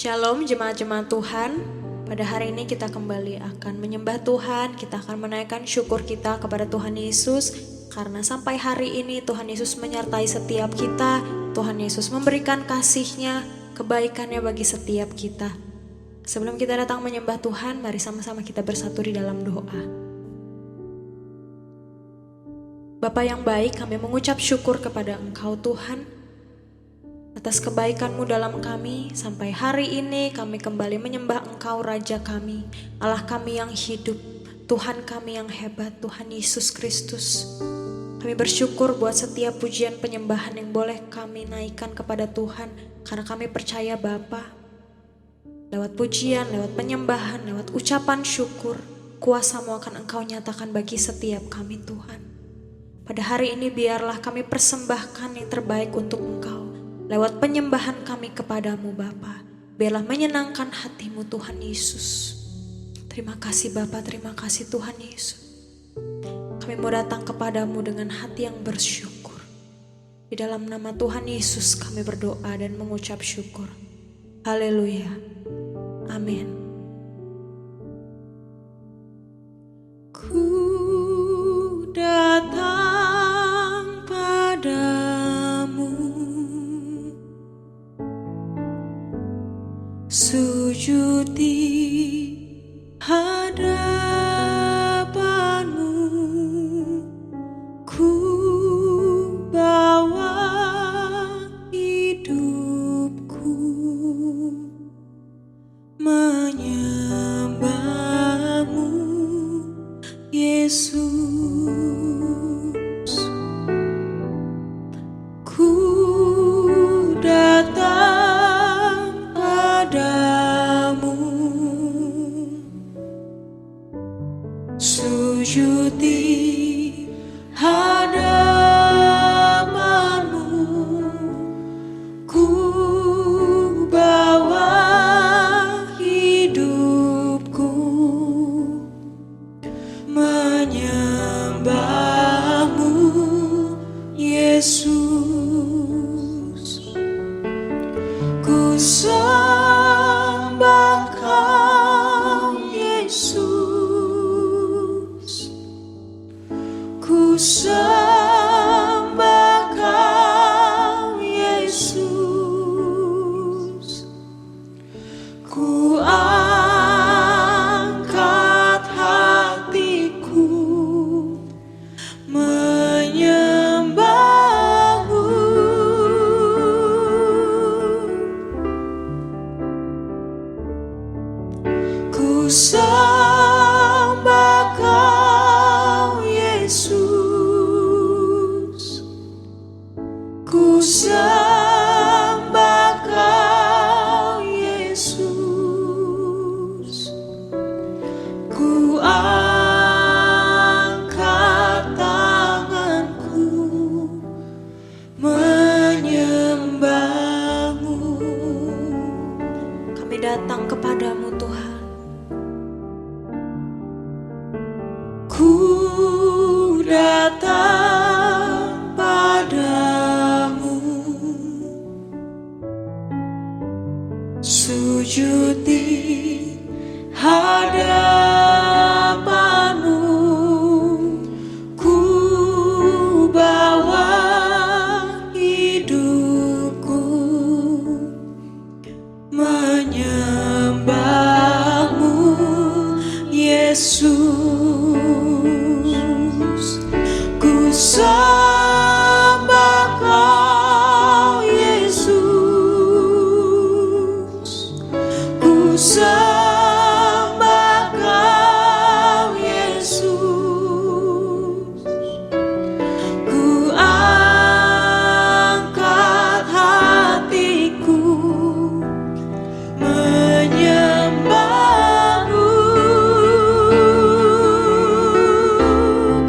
Shalom jemaat-jemaat Tuhan. Pada hari ini kita kembali akan menyembah Tuhan. Kita akan menaikkan syukur kita kepada Tuhan Yesus. Karena sampai hari ini Tuhan Yesus menyertai setiap kita. Tuhan Yesus memberikan kasih-Nya, kebaikan-Nya bagi setiap kita. Sebelum kita datang menyembah Tuhan, mari sama-sama kita bersatu di dalam doa. Bapa yang baik, kami mengucap syukur kepada Engkau Tuhan, atas kebaikan-Mu dalam kami. Sampai hari ini kami kembali menyembah Engkau, Raja kami, Allah kami yang hidup, Tuhan kami yang hebat, Tuhan Yesus Kristus. Kami bersyukur buat setiap pujian penyembahan yang boleh kami naikkan kepada Tuhan, karena kami percaya Bapa, lewat pujian, lewat penyembahan, lewat ucapan syukur, kuasa-Mu akan Engkau nyatakan bagi setiap kami Tuhan. Pada hari ini biarlah kami persembahkan yang terbaik untuk Engkau. Lewat penyembahan kami kepadamu Bapa, biarlah menyenangkan hatimu Tuhan Yesus. Terima kasih Bapa, terima kasih Tuhan Yesus. Kami mau datang kepadamu dengan hati yang bersyukur. Di dalam nama Tuhan Yesus kami berdoa dan mengucap syukur. Haleluya. Amin. Ku datang padamu, sujud di hadapan-Mu, ku bawa hidupku menyembah-Mu, Yesus. Ku datang padamu, sujud di hadapan-Mu, ku bawa hidupku menyembah-Mu, Yesus. Ku sembah Kau, Yesus. Ku sembah Kau, Yesus. Ku angkat hatiku menyembah-Mu. Ku sembah Kau, Yesus. Ku sembah Kau, Yesus. Ku angkat tanganku menyembah-Mu. Kami datang kepadamu Tuhan. Ku datang padamu, sujud di hadapan-Mu, ku bawa hidupku menyembah-Mu, Yesus. Ku sembah Kau, Yesus. Ku sembah Kau, Yesus. Ku angkat hatiku menyembah-Mu.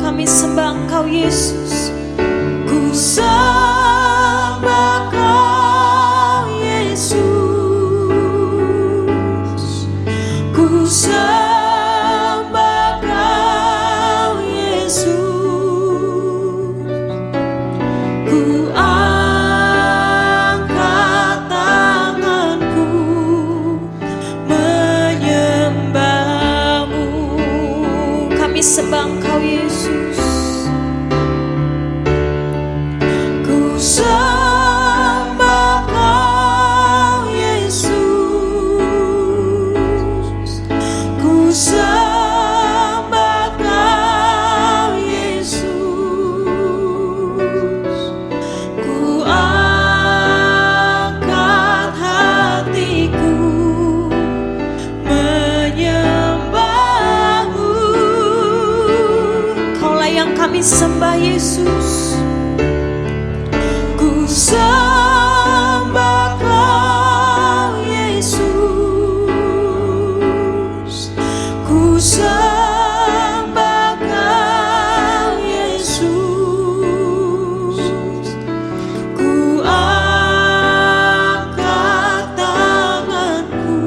Kami sembah Engkau, Yesus. Ku sembah Kau, Yesus. Ku sembah Kau, Yesus. Ku angkat tanganku Kami sembah Yesus. Ku sembah Kau Yesus. Ku sembah Kau Yesus. Ku angkat tanganku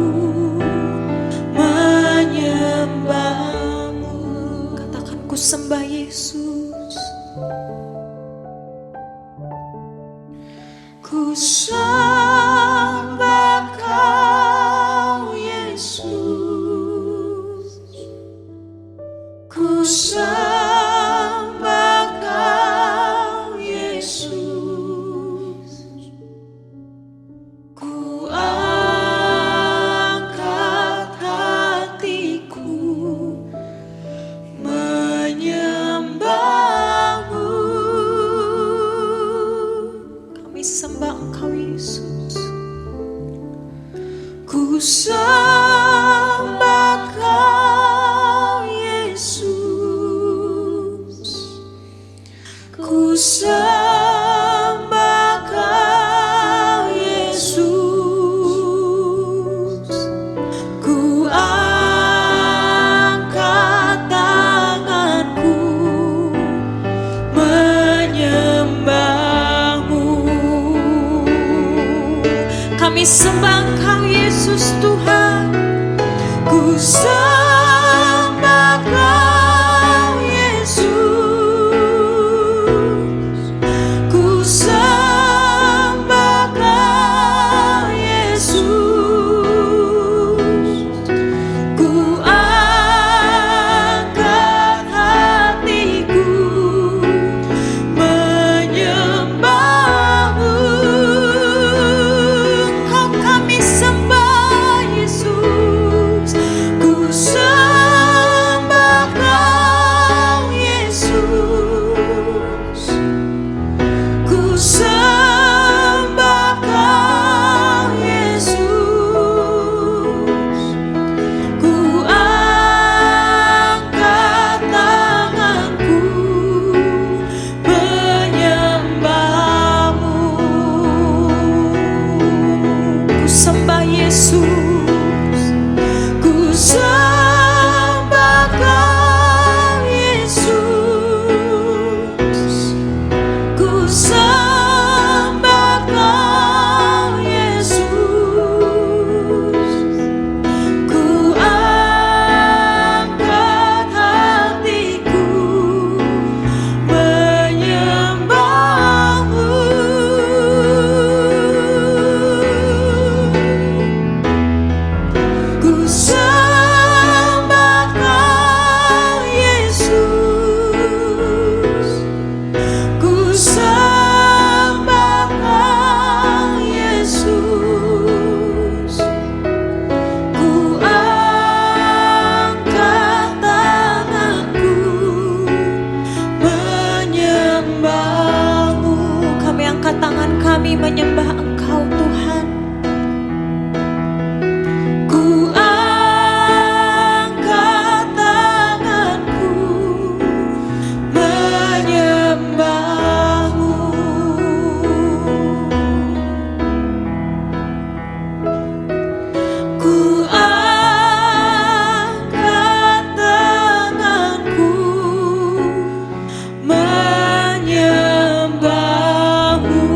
menyembah-Mu. Katakan, ku sembah Yesus. Ku sembah Kau Yesus. Ku sembah Kau Yesus. Ku angkat hatiku menyembah-Mu. Kami sembah Engkau Yesus. Ku sembah Kau Yesus. Ku sembah Kau Yesus. Ku angkat tanganku menyembah-Mu. Kami sembah Engkau Yesus Tuhan. Ku sembah Kau Yesus. Ku sembah Kau Yesus. Ku angkat hatiku menyembah-Mu. Engkau kami sembah Yesus. Ku sembah Kau Yesus. Ku sembah Kau Yesus. Ku angkat tanganku menyembah-Mu. Ku sembah Yesus. Ku sembah Kau Yesus. Ku sembah Kau Yesus. Ku angkat hatiku menyembah-Mu. Ku sembah Kau Yesus. Ku sembah Kau Yesus. Ku angkat tanganku menyembah-Mu. Kami angkat tangan kami menyembah Engkau Tuhan. Ku angkat tanganku menyembah-Mu. Ku angkat tanganku menyembah-Mu.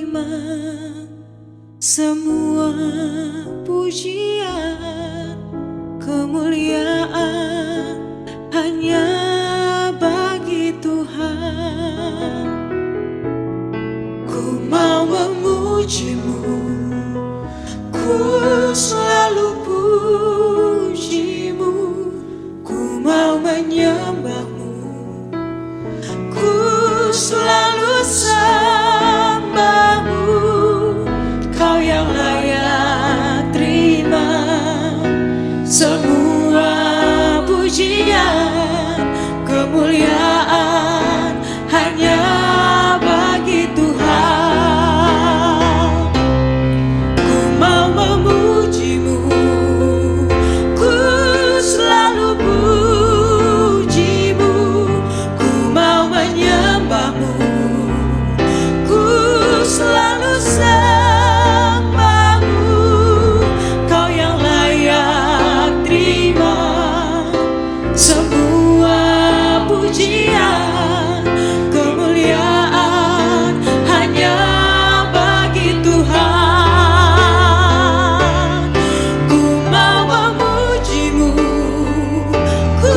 terima semua pujian, kemuliaan hanya bagi Tuhan. Ku mau memuji-Mu, ku selalu puji-Mu, ku mau menyembah-Mu, ku selalu sembah-Mu. Kau yang layak terima semua pujian, kemuliaan hanya bagi Tuhan. Ku mau memuji-Mu, ku selalu puji-Mu, ku mau menyembah-Mu, ku selalu sembah-Mu. Kau yang layak terima semua pujian, kemuliaan hanya bagi Tuhan. Ku mau memuji-Mu, ku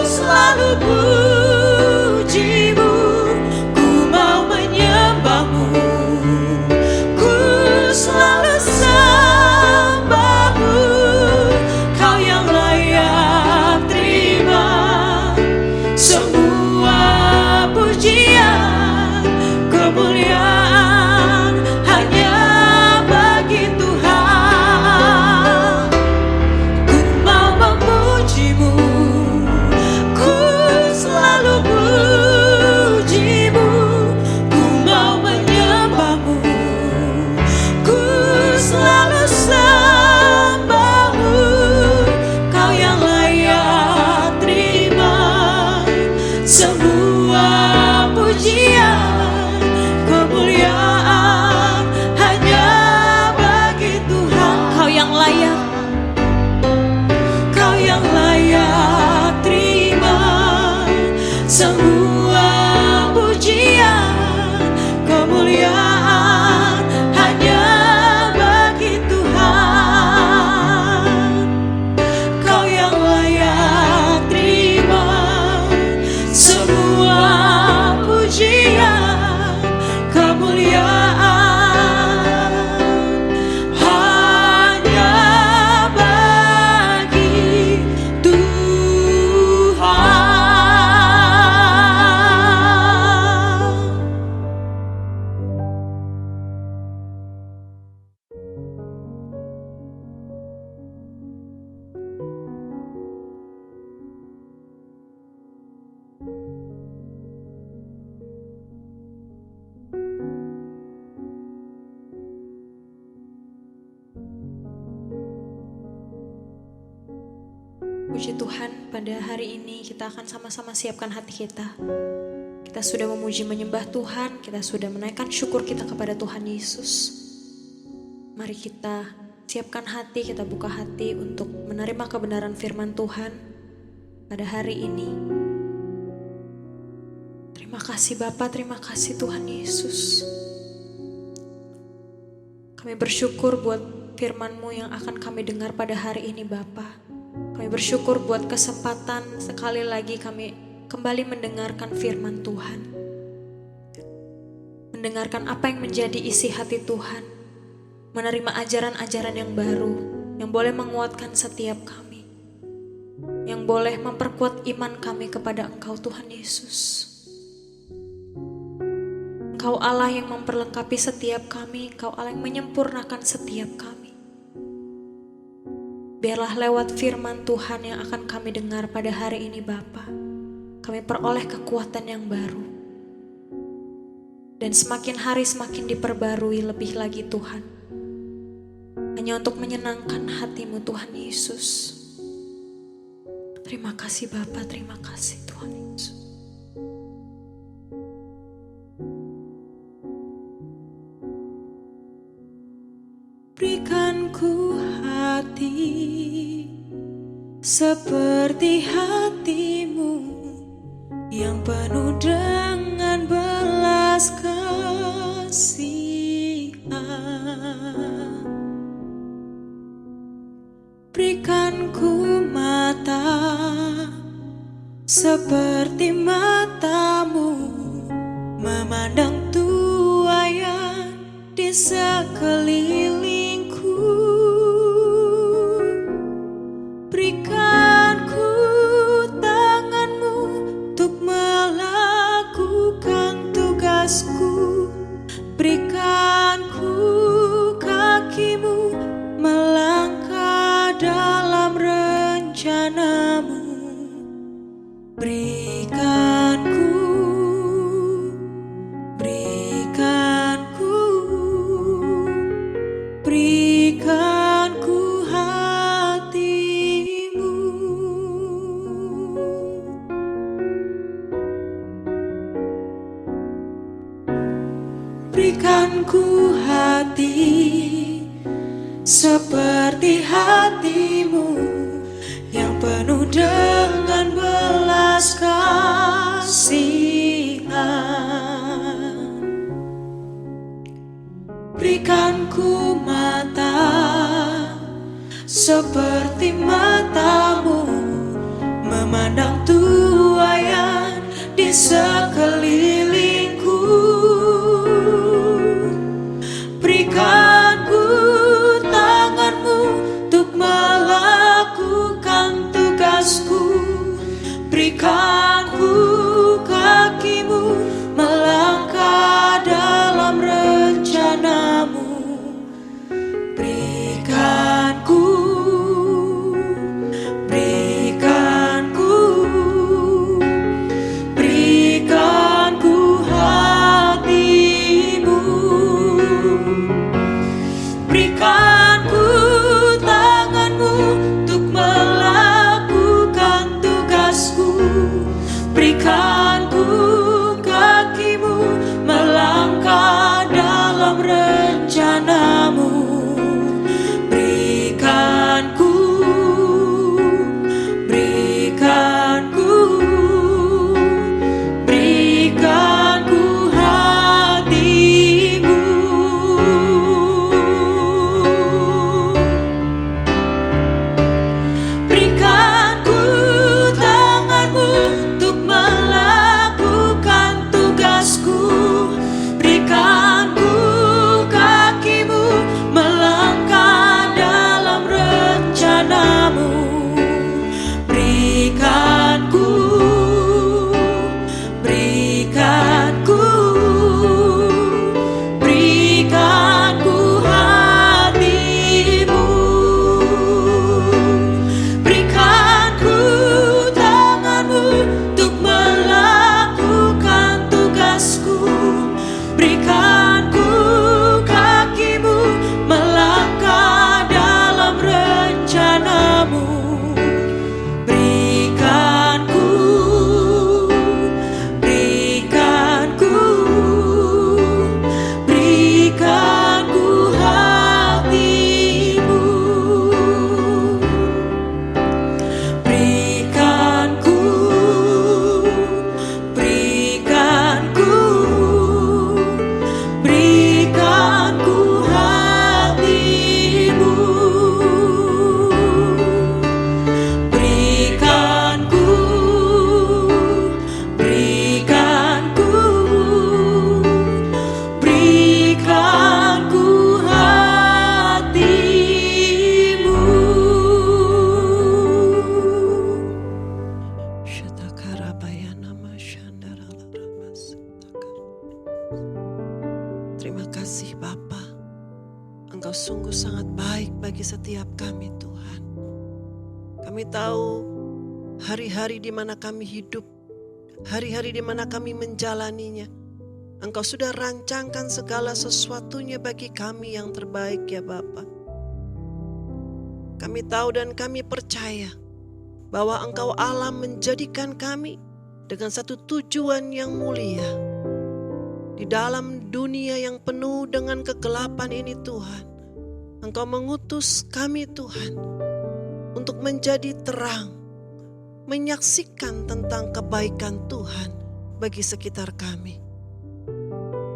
selalu puji-Mu, ku mau menyembah-Mu, ku selalu sembah-Mu. Kau yang layak terima semua pujian, kemuliaan hanya bagi Tuhan. Ku mau memuji-Mu, ku selalu puji-Mu, ku mau menyembah-Mu, ku selalu sembah-Mu. Kau yang layak terima semua pujian, kemuliaan hanya bagi Tuhan. Kau yang layak, Kau yang layak terima semua pujian, kemuliaan hanya bagi Tuhan. Kau yang layak terima semua pujian, kemuliaan hanya bagi Tuhan. Puji Tuhan, pada hari ini kita akan sama-sama siapkan hati kita. Kita sudah memuji menyembah Tuhan, kita sudah menaikkan syukur kita kepada Tuhan Yesus. Mari kita siapkan hati, kita buka hati untuk menerima kebenaran firman Tuhan pada hari ini. Terima kasih Bapa, terima kasih Tuhan Yesus. Kami bersyukur buat firman-Mu yang akan kami dengar pada hari ini Bapa. Kami bersyukur buat kesempatan sekali lagi kami kembali mendengarkan firman Tuhan. Mendengarkan apa yang menjadi isi hati Tuhan. Menerima ajaran-ajaran yang baru, yang boleh menguatkan setiap kami. Yang boleh memperkuat iman kami kepada Engkau Tuhan Yesus. Engkau Allah yang memperlengkapi setiap kami, Engkau Allah yang menyempurnakan setiap kami. Biarlah lewat firman Tuhan yang akan kami dengar pada hari ini Bapa, kami peroleh kekuatan yang baru. Dan semakin hari semakin diperbarui lebih lagi Tuhan. Hanya untuk menyenangkan hati-Mu Tuhan Yesus. Terima kasih Bapa, terima kasih Tuhan Yesus. Berikan ku hati seperti hati-Mu yang penuh dengan belas kasih. Berikan ku mata seperti matamu, memandang tuaian di sekelilingku. Berikan ku tanganmu untuk melakukan tugasku. Berikan ku kakimu melangkah dalam rencanamu. Berikan ku hatimu. Berikan ku hati seperti hatimu, yang penuh dengan belas kasihan. Berikan ku mata seperti matamu, memandang tuaian di sekelilingku. Berikan ku tanganmu untuk melakukan tugasku. Berikan ku kakimu melangkah dalam rencanamu. Berikan ku hatimu. Berikan ku tanganmu untuk melakukan tugasku. Berikan ku kakimu melangkah dalam rencanamu. Berikan ku hatimu. Berikan ku tanganmu untuk melakukan tugasku. Berikan ku kakimu melangkah dalam rencanamu. Berikan ku hatimu. Berikan ku tanganmu untuk melakukan tugasku. Berikan ku kakimu melangkah dalam rencanamu. Berikan ku hatimu. Berikan ku hatimu. Berikan ku hatimu. Terima kasih Bapa, Engkau sungguh sangat baik bagi setiap kami Tuhan. Kami tahu hari-hari di mana kami hidup, hari-hari di mana kami menjalaninya, Engkau sudah rancangkan segala sesuatunya bagi kami yang terbaik ya Bapa. Kami tahu dan kami percaya bahwa Engkau Allah menjadikan kami dengan satu tujuan yang mulia. Di dalam dunia yang penuh dengan kegelapan ini Tuhan, Engkau mengutus kami Tuhan untuk menjadi terang, menyaksikan tentang kebaikan Tuhan bagi sekitar kami.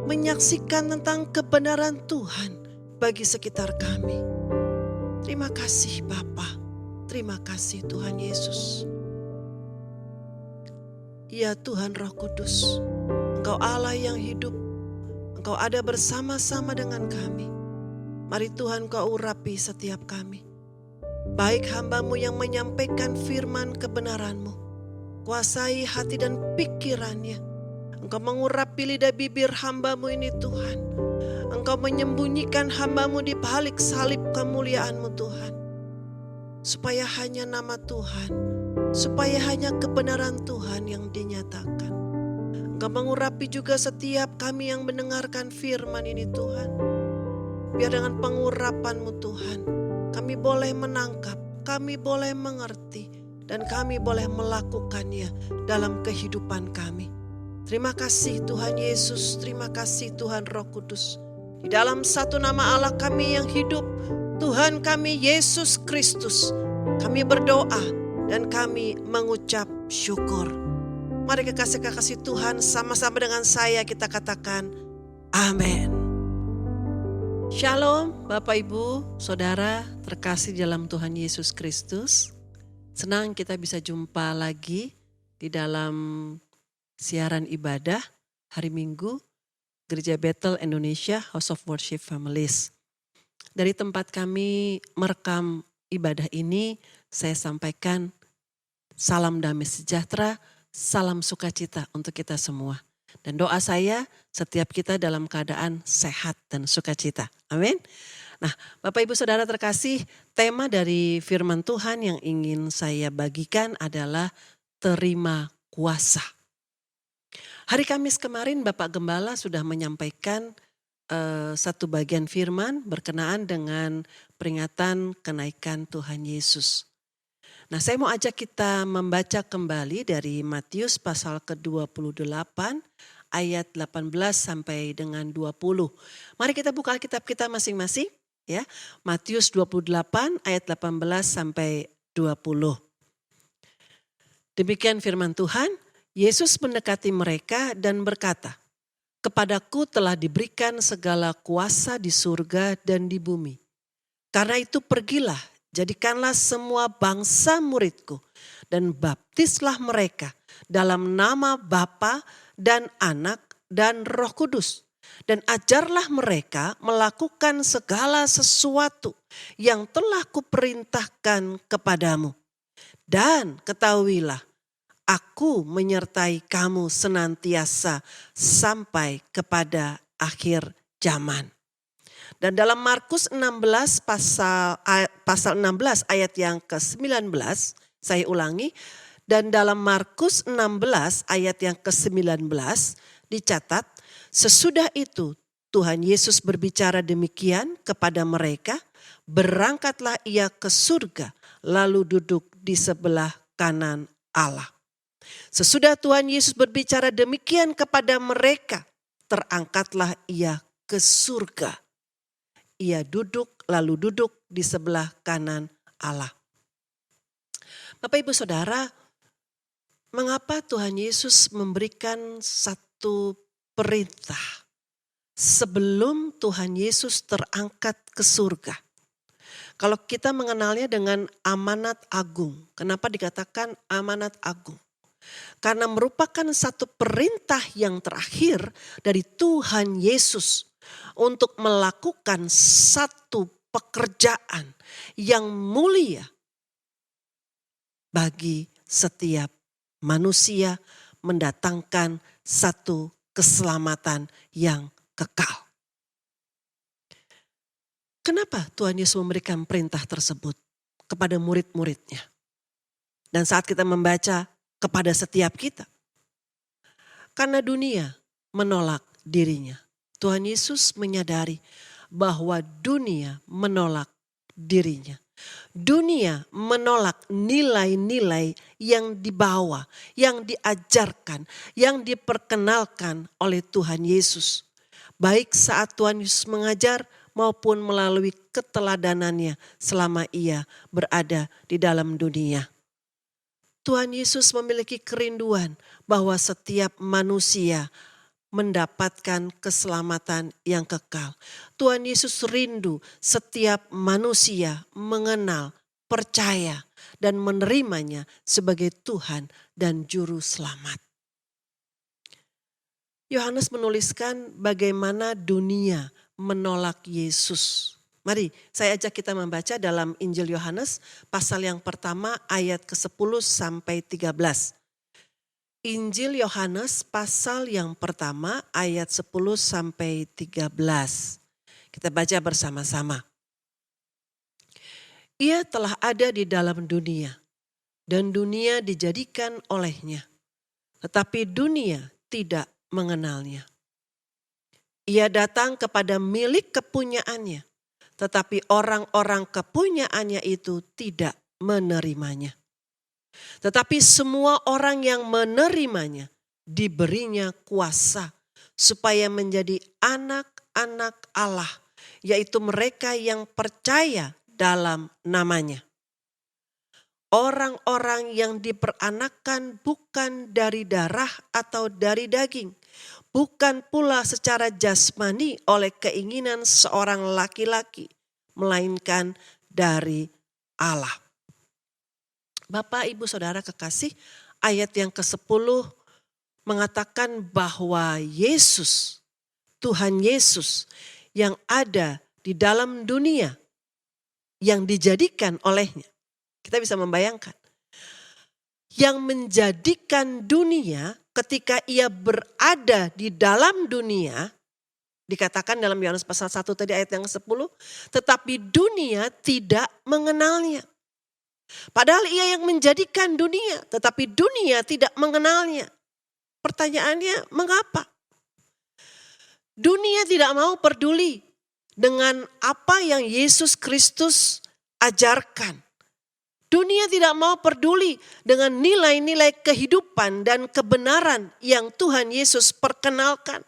menyaksikan tentang kebenaran Tuhan bagi sekitar kami. Terima kasih Bapa, terima kasih Tuhan Yesus. Ya Tuhan Roh Kudus, Engkau Allah yang hidup, Engkau ada bersama-sama dengan kami. Mari Tuhan Kau urapi setiap kami. Baik hamba-Mu yang menyampaikan firman kebenaran-Mu, kuasai hati dan pikirannya. Engkau mengurapi lidah bibir hamba-Mu ini Tuhan. Engkau menyembunyikan hamba-Mu di balik salib kemuliaan-Mu Tuhan. Supaya hanya nama Tuhan, supaya hanya kebenaran Tuhan yang dinyatakan. Engkau mengurapi juga setiap kami yang mendengarkan firman ini Tuhan. Biar dengan pengurapan-Mu Tuhan, kami boleh menangkap, kami boleh mengerti, dan kami boleh melakukannya dalam kehidupan kami. Terima kasih Tuhan Yesus, terima kasih Tuhan Roh Kudus. Di dalam satu nama Allah kami yang hidup, Tuhan kami Yesus Kristus, kami berdoa dan kami mengucap syukur. Mari kekasih-kekasih Tuhan sama-sama dengan saya kita katakan amin. Shalom Bapak Ibu, Saudara terkasih dalam Tuhan Yesus Kristus. Senang kita bisa jumpa lagi di dalam siaran ibadah hari Minggu Gereja Bethel Indonesia House of Worship Families. Dari tempat kami merekam ibadah ini, saya sampaikan salam damai sejahtera, salam sukacita untuk kita semua. Dan doa saya setiap kita dalam keadaan sehat dan sukacita. Amin. Nah, Bapak Ibu Saudara terkasih, tema dari firman Tuhan yang ingin saya bagikan adalah terima kuasa. Hari Kamis kemarin Bapak Gembala sudah menyampaikan satu bagian firman berkenaan dengan peringatan kenaikan Tuhan Yesus. Nah, saya mau ajak kita membaca kembali dari Matius pasal ke-28 ayat 18 sampai dengan 20. Mari kita buka Alkitab kita masing-masing ya. Matius 28 ayat 18 sampai 20. Demikian firman Tuhan. Yesus mendekati mereka dan berkata, "Kepadaku telah diberikan segala kuasa di surga dan di bumi. Karena itu pergilah, jadikanlah semua bangsa muridku dan baptislah mereka dalam nama Bapa dan Anak dan Roh Kudus. Dan ajarlah mereka melakukan segala sesuatu yang telah kuperintahkan kepadamu. Dan ketahuilah, Aku menyertai kamu senantiasa sampai kepada akhir zaman." Dan dalam Markus 16 pasal 16 ayat yang ke-19, saya ulangi. Dan dalam Markus 16 ayat yang ke-19 dicatat, sesudah itu Tuhan Yesus berbicara demikian kepada mereka, berangkatlah ia ke surga lalu duduk di sebelah kanan Allah. Sesudah Tuhan Yesus berbicara demikian kepada mereka, terangkatlah ia ke surga. Ia duduk lalu duduk di sebelah kanan Allah. Bapak Ibu Saudara, mengapa Tuhan Yesus memberikan satu perintah sebelum Tuhan Yesus terangkat ke surga? Kalau kita mengenalnya dengan amanat agung, kenapa dikatakan amanat agung? Karena merupakan satu perintah yang terakhir dari Tuhan Yesus untuk melakukan satu pekerjaan yang mulia bagi setiap manusia, mendatangkan satu keselamatan yang kekal. Kenapa Tuhan Yesus memberikan perintah tersebut kepada murid-muridnya? Dan saat kita membaca kepada setiap kita. Karena dunia menolak dirinya. Tuhan Yesus menyadari bahwa dunia menolak dirinya. Dunia menolak nilai-nilai yang dibawa, yang diajarkan, yang diperkenalkan oleh Tuhan Yesus. Baik saat Tuhan Yesus mengajar maupun melalui keteladanannya selama ia berada di dalam dunia. Tuhan Yesus memiliki kerinduan bahwa setiap manusia mendapatkan keselamatan yang kekal. Tuhan Yesus rindu setiap manusia mengenal, percaya, dan menerimanya sebagai Tuhan dan Juru Selamat. Yohanes menuliskan bagaimana dunia menolak Yesus. Mari saya ajak kita membaca dalam Injil Yohanes pasal yang pertama ayat ke-10 sampai 13. Injil Yohanes pasal yang pertama ayat 10 sampai 13. Kita baca bersama-sama. Ia telah ada di dalam dunia dan dunia dijadikan olehnya, tetapi dunia tidak mengenalnya. Ia datang kepada milik kepunyaannya, tetapi orang-orang kepunyaannya itu tidak menerimanya. Tetapi semua orang yang menerimanya diberinya kuasa supaya menjadi anak-anak Allah, yaitu mereka yang percaya dalam namanya. Orang-orang yang diperanakkan bukan dari darah atau dari daging, bukan pula secara jasmani oleh keinginan seorang laki-laki, melainkan dari Allah. Bapak, Ibu, Saudara kekasih, ayat yang ke-10 mengatakan bahwa Yesus, Tuhan Yesus yang ada di dalam dunia, yang dijadikan olehnya. Kita bisa membayangkan. Yang menjadikan dunia ketika ia berada di dalam dunia, dikatakan dalam Yohanes pasal 1 tadi ayat yang ke-10, tetapi dunia tidak mengenalnya. Padahal ia yang menjadikan dunia, tetapi dunia tidak mengenalnya. Pertanyaannya, mengapa? Dunia tidak mau peduli dengan apa yang Yesus Kristus ajarkan. Dunia tidak mau peduli dengan nilai-nilai kehidupan dan kebenaran yang Tuhan Yesus perkenalkan.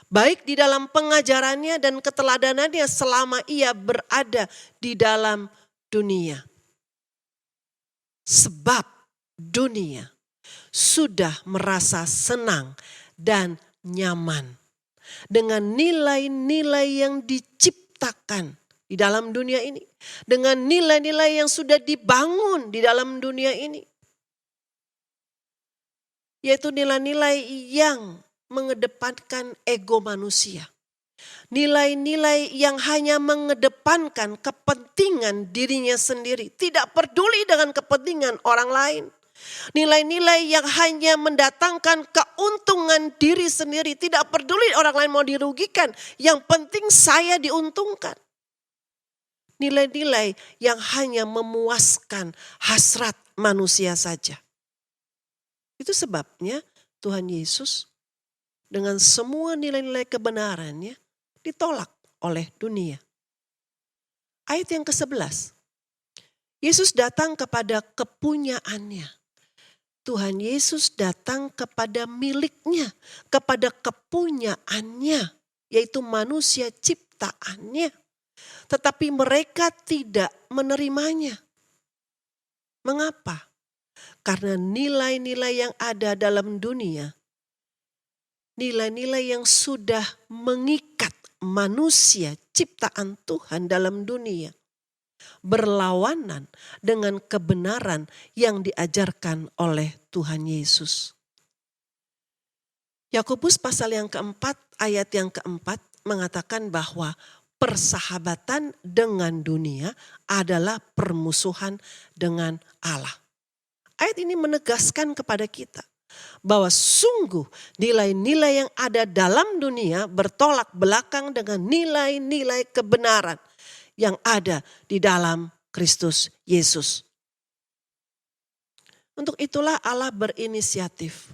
Baik di dalam pengajarannya dan keteladanannya selama ia berada di dalam dunia. Sebab dunia sudah merasa senang dan nyaman dengan nilai-nilai yang diciptakan di dalam dunia ini. Dengan nilai-nilai yang sudah dibangun di dalam dunia ini. Yaitu nilai-nilai yang mengedepankan ego manusia. Nilai-nilai yang hanya mengedepankan kepentingan dirinya sendiri. Tidak peduli dengan kepentingan orang lain. Nilai-nilai yang hanya mendatangkan keuntungan diri sendiri. Tidak peduli orang lain mau dirugikan. Yang penting saya diuntungkan. Nilai-nilai yang hanya memuaskan hasrat manusia saja. Itu sebabnya Tuhan Yesus dengan semua nilai-nilai kebenarannya ditolak oleh dunia. Ayat yang ke-11. Yesus datang kepada kepunyaannya. Tuhan Yesus datang kepada miliknya, kepada kepunyaannya, yaitu manusia ciptaannya. Tetapi mereka tidak menerimanya. Mengapa? Karena nilai-nilai yang ada dalam dunia, nilai-nilai yang sudah mengikat manusia ciptaan Tuhan dalam dunia, berlawanan dengan kebenaran yang diajarkan oleh Tuhan Yesus. Yakobus pasal yang keempat, ayat yang keempat mengatakan bahwa persahabatan dengan dunia adalah permusuhan dengan Allah. Ayat ini menegaskan kepada kita bahwa sungguh nilai-nilai yang ada dalam dunia bertolak belakang dengan nilai-nilai kebenaran yang ada di dalam Kristus Yesus. Untuk itulah Allah berinisiatif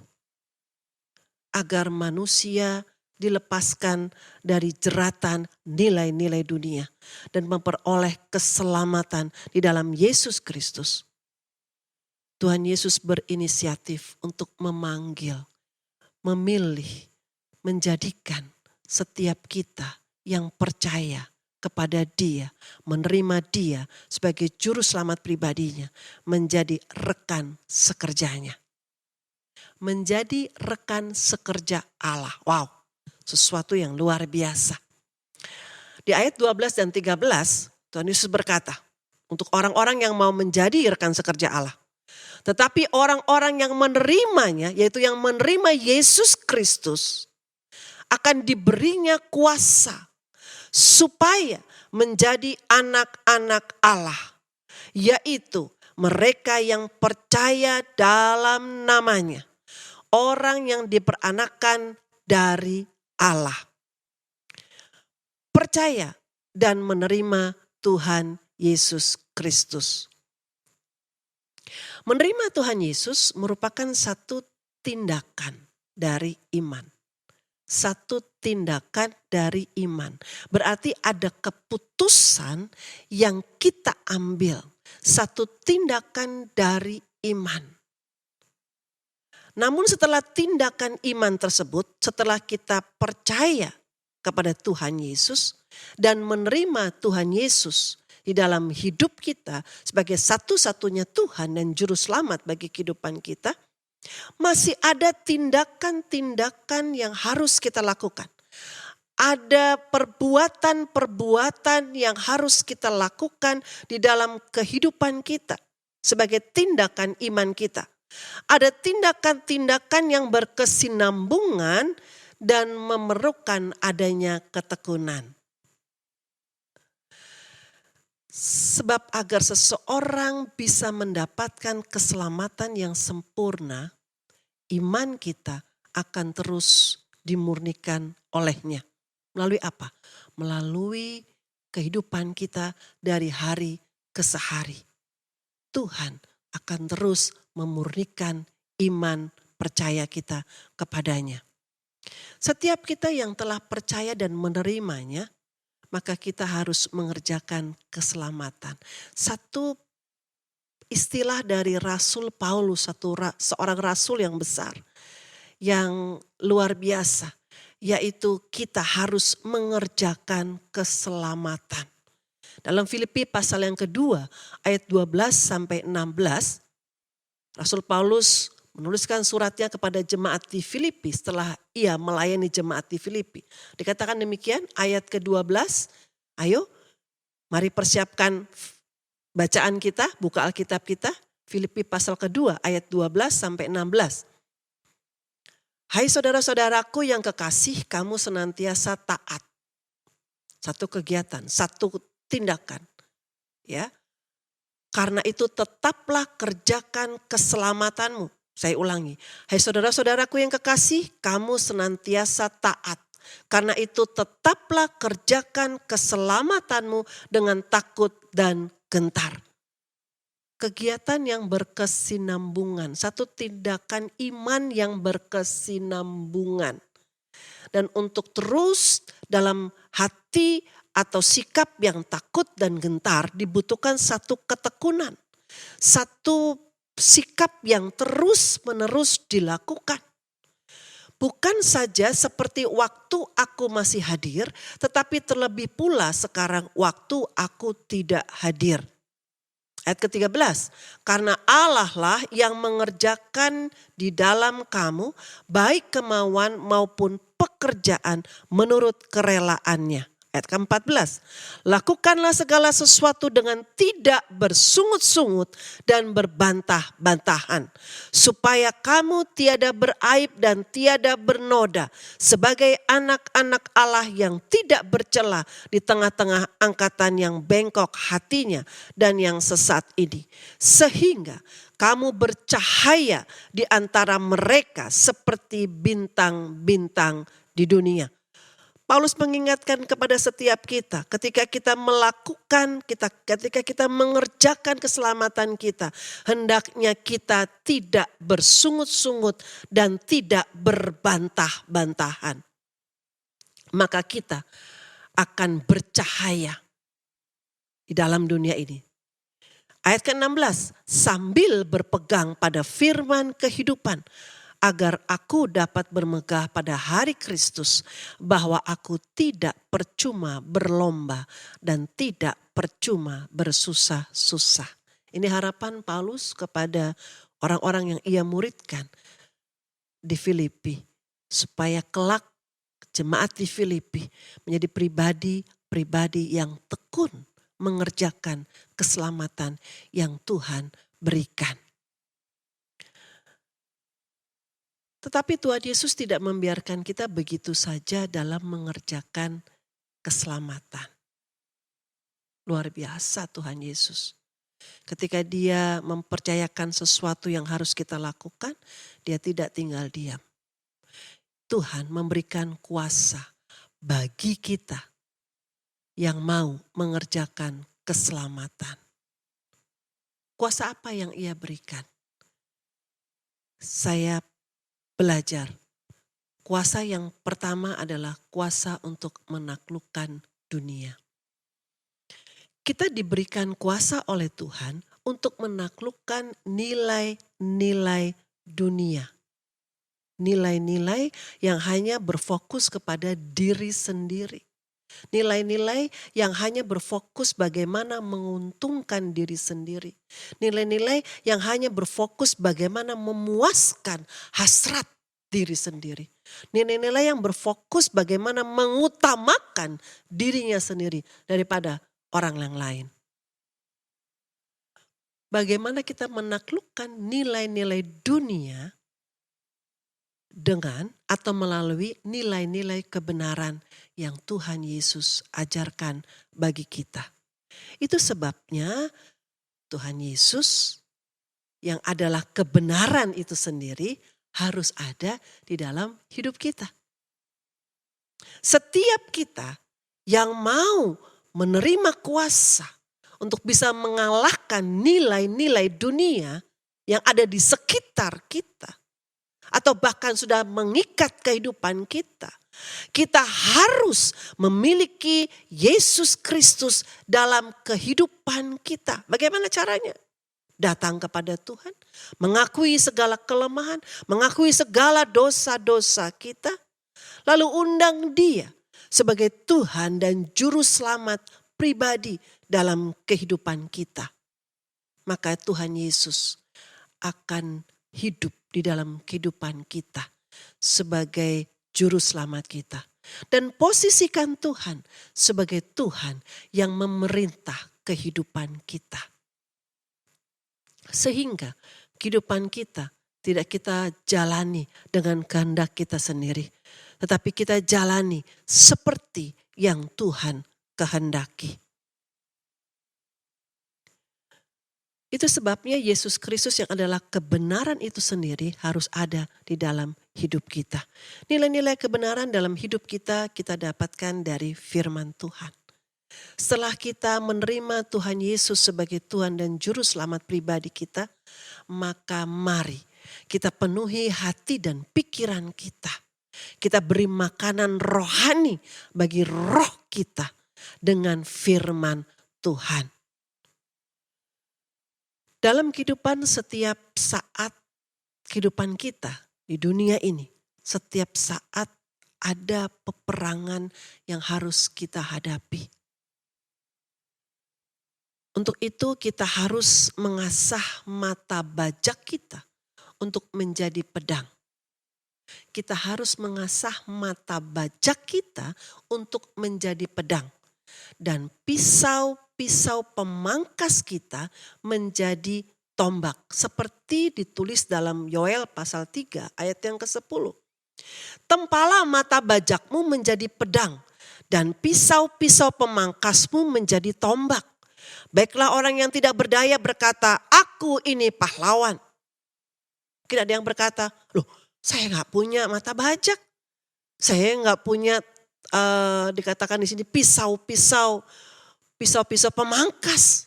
agar manusia dilepaskan dari jeratan nilai-nilai dunia dan memperoleh keselamatan di dalam Yesus Kristus. Tuhan Yesus berinisiatif untuk memanggil, memilih, menjadikan setiap kita yang percaya kepada Dia, menerima Dia sebagai juru selamat pribadinya, menjadi rekan sekerjanya. menjadi rekan sekerja Allah. Wow, sesuatu yang luar biasa. Di ayat 12 dan 13, Tuhan Yesus berkata, untuk orang-orang yang mau menjadi rekan sekerja Allah. Tetapi orang-orang yang menerimanya, yaitu yang menerima Yesus Kristus, akan diberinya kuasa supaya menjadi anak-anak Allah. Yaitu mereka yang percaya dalam namanya. Orang yang diperanakan dari Allah. Percaya dan menerima Tuhan Yesus Kristus. Menerima Tuhan Yesus merupakan satu tindakan dari iman. Satu tindakan dari iman. Berarti ada keputusan yang kita ambil. Satu tindakan dari iman. Namun setelah tindakan iman tersebut, setelah kita percaya kepada Tuhan Yesus dan menerima Tuhan Yesus di dalam hidup kita sebagai satu-satunya Tuhan dan juru selamat bagi kehidupan kita, masih ada tindakan-tindakan yang harus kita lakukan. Ada perbuatan-perbuatan yang harus kita lakukan di dalam kehidupan kita sebagai tindakan iman kita. Ada tindakan-tindakan yang berkesinambungan dan memerlukan adanya ketekunan. Sebab agar seseorang bisa mendapatkan keselamatan yang sempurna, iman kita akan terus dimurnikan olehnya. Melalui apa? Melalui kehidupan kita dari hari ke sehari. Tuhan akan terus memurnikan iman percaya kita kepadanya. Setiap kita yang telah percaya dan menerimanya, maka kita harus mengerjakan keselamatan. Satu istilah dari Rasul Paulus, seorang rasul yang besar, yang luar biasa, yaitu kita harus mengerjakan keselamatan. Dalam Filipi pasal yang kedua, ayat 12 sampai 16, Rasul Paulus menuliskan suratnya kepada jemaat di Filipi setelah ia melayani jemaat di Filipi. Dikatakan demikian ayat ke-12, ayo mari persiapkan bacaan kita, buka Alkitab kita, Filipi pasal kedua ayat 12 sampai 16. Hai saudara-saudaraku yang kekasih, kamu senantiasa taat. Satu kegiatan, satu tindakan. Ya. Karena itu tetaplah kerjakan keselamatanmu. Saya ulangi, hai saudara-saudaraku yang kekasih, kamu senantiasa taat. Karena itu tetaplah kerjakan keselamatanmu dengan takut dan gentar. Kegiatan yang berkesinambungan, satu tindakan iman yang berkesinambungan. Dan untuk terus dalam hati atau sikap yang takut dan gentar dibutuhkan satu ketekunan. Satu sikap yang terus-menerus dilakukan. Bukan saja seperti waktu aku masih hadir, tetapi terlebih pula sekarang waktu aku tidak hadir. Ayat ke-13, karena Allah lah yang mengerjakan di dalam kamu baik kemauan maupun pekerjaan menurut kerelaannya. Ayat ke-14, lakukanlah segala sesuatu dengan tidak bersungut-sungut dan berbantah-bantahan. Supaya kamu tiada beraib dan tiada bernoda sebagai anak-anak Allah yang tidak bercela di tengah-tengah angkatan yang bengkok hatinya dan yang sesat ini. Sehingga kamu bercahaya di antara mereka seperti bintang-bintang di dunia. Paulus mengingatkan kepada setiap kita ketika kita melakukan, ketika kita mengerjakan keselamatan kita, hendaknya kita tidak bersungut-sungut dan tidak berbantah-bantahan. Maka kita akan bercahaya di dalam dunia ini. Ayat ke-16, sambil berpegang pada firman kehidupan, agar aku dapat bermegah pada hari Kristus, bahwa aku tidak percuma berlomba dan tidak percuma bersusah-susah. Ini harapan Paulus kepada orang-orang yang ia muridkan. di Filipi, supaya kelak jemaat di Filipi menjadi pribadi-pribadi yang tekun mengerjakan keselamatan yang Tuhan berikan. Tetapi Tuhan Yesus tidak membiarkan kita begitu saja dalam mengerjakan keselamatan. Luar biasa Tuhan Yesus. Ketika Dia mempercayakan sesuatu yang harus kita lakukan, Dia tidak tinggal diam. Tuhan memberikan kuasa bagi kita yang mau mengerjakan keselamatan. Kuasa apa yang Ia berikan? Saya belajar. Kuasa yang pertama adalah kuasa untuk menaklukkan dunia. Kita diberikan kuasa oleh Tuhan untuk menaklukkan nilai-nilai dunia. Nilai-nilai yang hanya berfokus kepada diri sendiri. Nilai-nilai yang hanya berfokus bagaimana menguntungkan diri sendiri. Nilai-nilai yang hanya berfokus bagaimana memuaskan hasrat diri sendiri. Nilai-nilai yang berfokus bagaimana mengutamakan dirinya sendiri daripada orang yang lain. Bagaimana kita menaklukkan nilai-nilai dunia dengan atau melalui nilai-nilai kebenaran yang Tuhan Yesus ajarkan bagi kita. Itu sebabnya Tuhan Yesus yang adalah kebenaran itu sendiri harus ada di dalam hidup kita. Setiap kita yang mau menerima kuasa untuk bisa mengalahkan nilai-nilai dunia yang ada di sekitar kita, atau bahkan sudah mengikat kehidupan kita. Kita harus memiliki Yesus Kristus dalam kehidupan kita. Bagaimana caranya? Datang kepada Tuhan, mengakui segala kelemahan, mengakui segala dosa-dosa kita, lalu undang Dia sebagai Tuhan dan Juru Selamat pribadi dalam kehidupan kita. Maka Tuhan Yesus akan hidup di dalam kehidupan kita sebagai juru selamat kita. Dan posisikan Tuhan sebagai Tuhan yang memerintah kehidupan kita. Sehingga kehidupan kita tidak kita jalani dengan kehendak kita sendiri. Tetapi kita jalani seperti yang Tuhan kehendaki. Itu sebabnya Yesus Kristus yang adalah kebenaran itu sendiri harus ada di dalam hidup kita. Nilai-nilai kebenaran dalam hidup kita dapatkan dari firman Tuhan. Setelah kita menerima Tuhan Yesus sebagai Tuhan dan Juru Selamat pribadi kita, maka mari kita penuhi hati dan pikiran kita. Kita beri makanan rohani bagi roh kita dengan firman Tuhan. Dalam kehidupan setiap saat kehidupan kita di dunia ini, setiap saat ada peperangan yang harus kita hadapi. Untuk itu kita harus mengasah mata bajak kita untuk menjadi pedang. Kita harus mengasah mata bajak kita untuk menjadi pedang. Dan pisau-pisau pemangkas kita menjadi tombak. Seperti ditulis dalam Yoel pasal 3 ayat yang ke-10. Tempalah mata bajakmu menjadi pedang dan pisau-pisau pemangkasmu menjadi tombak. Baiklah orang yang tidak berdaya berkata, aku ini pahlawan. Mungkin ada yang berkata, loh saya gak punya mata bajak. Saya gak punya dikatakan di sini pisau-pisau pemangkas.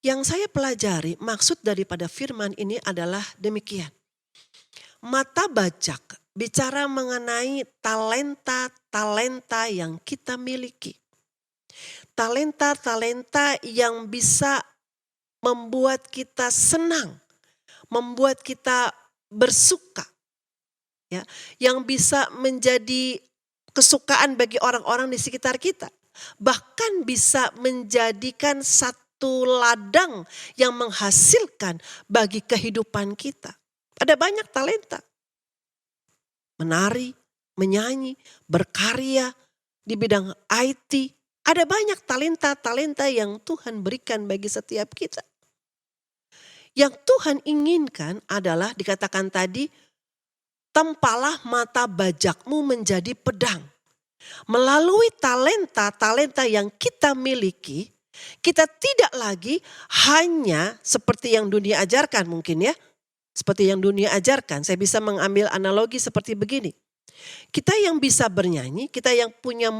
Yang saya pelajari maksud daripada firman ini adalah demikian. Mata bajak bicara mengenai talenta-talenta yang kita miliki. Talenta-talenta yang bisa membuat kita senang, membuat kita bersuka. Ya, yang bisa menjadi kesukaan bagi orang-orang di sekitar kita. Bahkan bisa menjadikan satu ladang yang menghasilkan bagi kehidupan kita. Ada banyak talenta. Menari, menyanyi, berkarya di bidang IT. Ada banyak talenta-talenta yang Tuhan berikan bagi setiap kita. Yang Tuhan inginkan adalah dikatakan tadi, tempalah mata bajakmu menjadi pedang. Melalui talenta-talenta yang kita miliki, kita tidak lagi hanya seperti yang dunia ajarkan mungkin ya. Seperti yang dunia ajarkan, saya bisa mengambil analogi seperti begini. Kita yang bisa bernyanyi, kita yang punya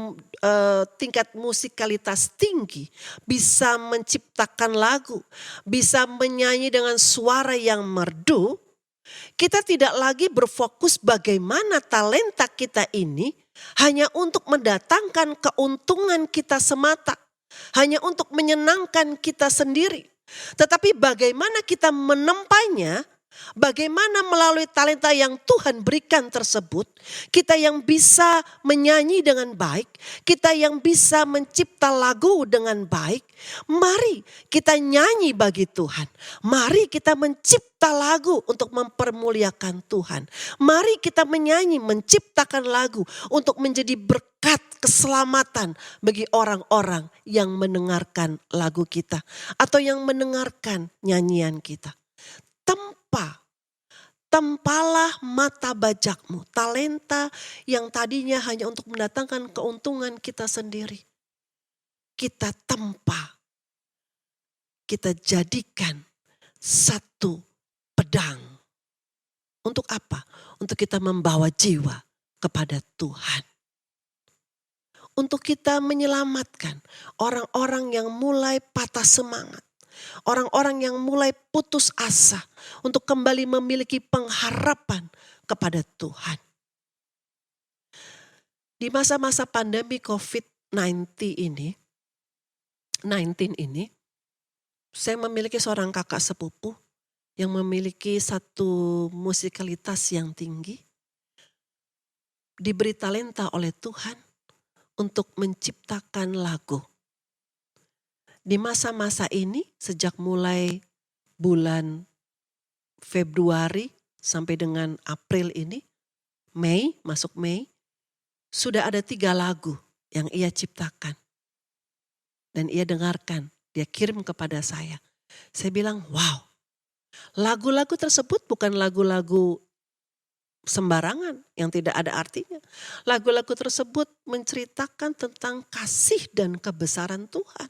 tingkat musikalitas tinggi, bisa menciptakan lagu, bisa menyanyi dengan suara yang merdu, kita tidak lagi berfokus bagaimana talenta kita ini hanya untuk mendatangkan keuntungan kita semata, hanya untuk menyenangkan kita sendiri. Tetapi bagaimana kita menempainya, bagaimana melalui talenta yang Tuhan berikan tersebut, kita yang bisa menyanyi dengan baik, kita yang bisa mencipta lagu dengan baik, mari kita nyanyi bagi Tuhan. Mari kita mencipta lagu untuk mempermuliakan Tuhan. Mari kita menyanyi, menciptakan lagu untuk menjadi berkat keselamatan bagi orang-orang yang mendengarkan lagu kita atau yang mendengarkan nyanyian kita. Tempalah mata bajakmu, talenta yang tadinya hanya untuk mendatangkan keuntungan kita sendiri. Kita tempa, kita jadikan satu pedang. Untuk apa? Untuk kita membawa jiwa kepada Tuhan. Untuk kita menyelamatkan orang-orang yang mulai patah semangat. Orang-orang yang mulai putus asa untuk kembali memiliki pengharapan kepada Tuhan. Di masa-masa pandemi COVID-19 ini, saya memiliki seorang kakak sepupu yang memiliki satu musikalitas yang tinggi. Diberi talenta oleh Tuhan untuk menciptakan lagu. Di masa-masa ini sejak mulai bulan Februari sampai dengan April ini, masuk Mei, sudah ada 3 lagu yang ia ciptakan. Dan ia dengarkan, dia kirim kepada saya. Saya bilang, wow, lagu-lagu tersebut bukan lagu-lagu sembarangan yang tidak ada artinya. Lagu-lagu tersebut menceritakan tentang kasih dan kebesaran Tuhan.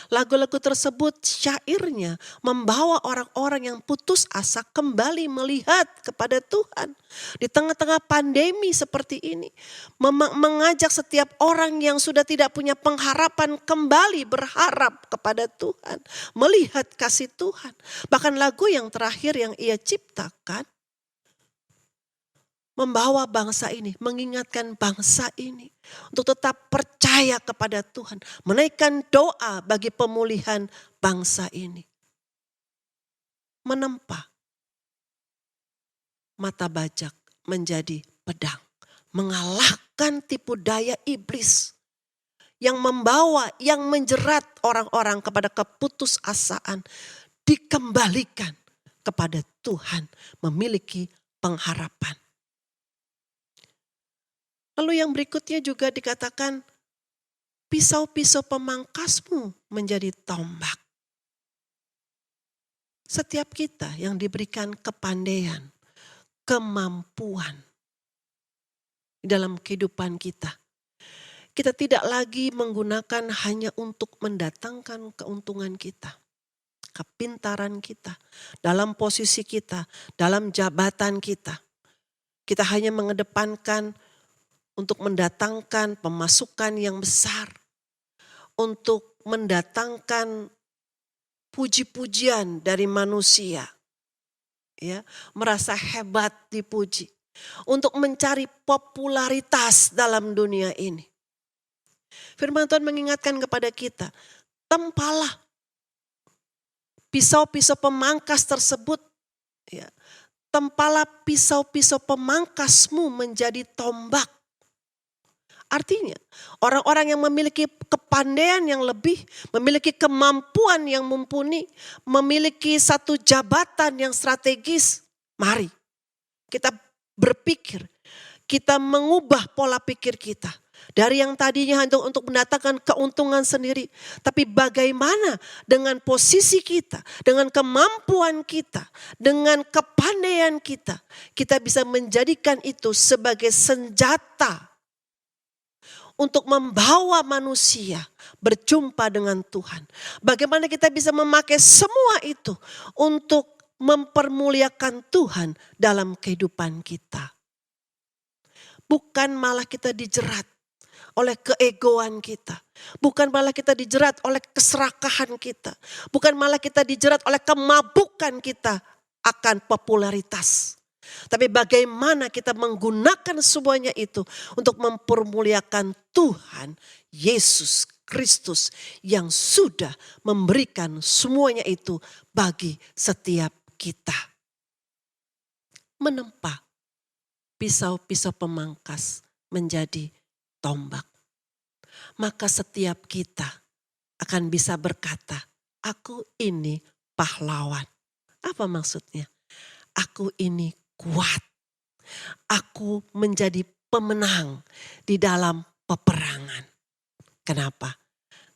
Lagu-lagu tersebut syairnya membawa orang-orang yang putus asa kembali melihat kepada Tuhan. Di tengah-tengah pandemi seperti ini, mengajak setiap orang yang sudah tidak punya pengharapan kembali berharap kepada Tuhan. Melihat kasih Tuhan. Bahkan lagu yang terakhir yang ia ciptakan, membawa bangsa ini, mengingatkan bangsa ini untuk tetap percaya kepada Tuhan, menaikkan doa bagi pemulihan bangsa ini. Menempa mata bajak menjadi pedang, mengalahkan tipu daya iblis yang membawa, yang menjerat orang-orang kepada keputusasaan, dikembalikan kepada Tuhan, memiliki pengharapan. Lalu yang berikutnya juga dikatakan, pisau-pisau pemangkasmu menjadi tombak. Setiap kita yang diberikan kepandaian, kemampuan dalam kehidupan kita. Kita tidak lagi menggunakan hanya untuk mendatangkan keuntungan kita. Kepintaran kita, dalam posisi kita, dalam jabatan kita. Kita hanya mengedepankan untuk mendatangkan pemasukan yang besar, untuk mendatangkan puji-pujian dari manusia, ya, merasa hebat dipuji, untuk mencari popularitas dalam dunia ini. Firman Tuhan mengingatkan kepada kita, tempalah pisau-pisau pemangkas tersebut, ya, tempalah pisau-pisau pemangkasmu menjadi tombak. Artinya orang-orang yang memiliki kepandaian yang lebih, memiliki kemampuan yang mumpuni, memiliki satu jabatan yang strategis, Mari kita berpikir, kita mengubah pola pikir kita. Dari yang tadinya hanya untuk mendatangkan keuntungan sendiri. Tapi bagaimana dengan posisi kita, dengan kemampuan kita, dengan kepandaian kita. Kita bisa menjadikan itu sebagai senjata untuk membawa manusia berjumpa dengan Tuhan. Bagaimana kita bisa memakai semua itu untuk mempermuliakan Tuhan dalam kehidupan kita. Bukan malah kita dijerat oleh keegoan kita. Bukan malah kita dijerat oleh keserakahan kita. Bukan malah kita dijerat oleh kemabukan kita akan popularitas. Tapi bagaimana kita menggunakan semuanya itu untuk mempermuliakan Tuhan Yesus Kristus yang sudah memberikan semuanya itu bagi setiap kita. Menempa pisau-pisau pemangkas menjadi tombak. Maka setiap kita akan bisa berkata, aku ini pahlawan. Apa maksudnya? Aku ini kuat. Aku menjadi pemenang di dalam peperangan. Kenapa?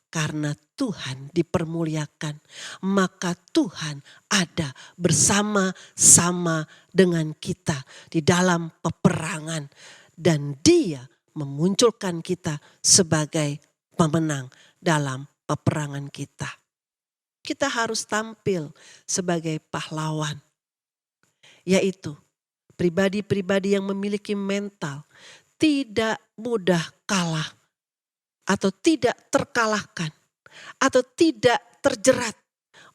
Karena Tuhan dipermuliakan, maka Tuhan ada bersama-sama dengan kita di dalam peperangan. Dan Dia memunculkan kita sebagai pemenang dalam peperangan kita. Kita harus tampil sebagai pahlawan. Yaitu pribadi-pribadi yang memiliki mental tidak mudah kalah atau tidak terkalahkan atau tidak terjerat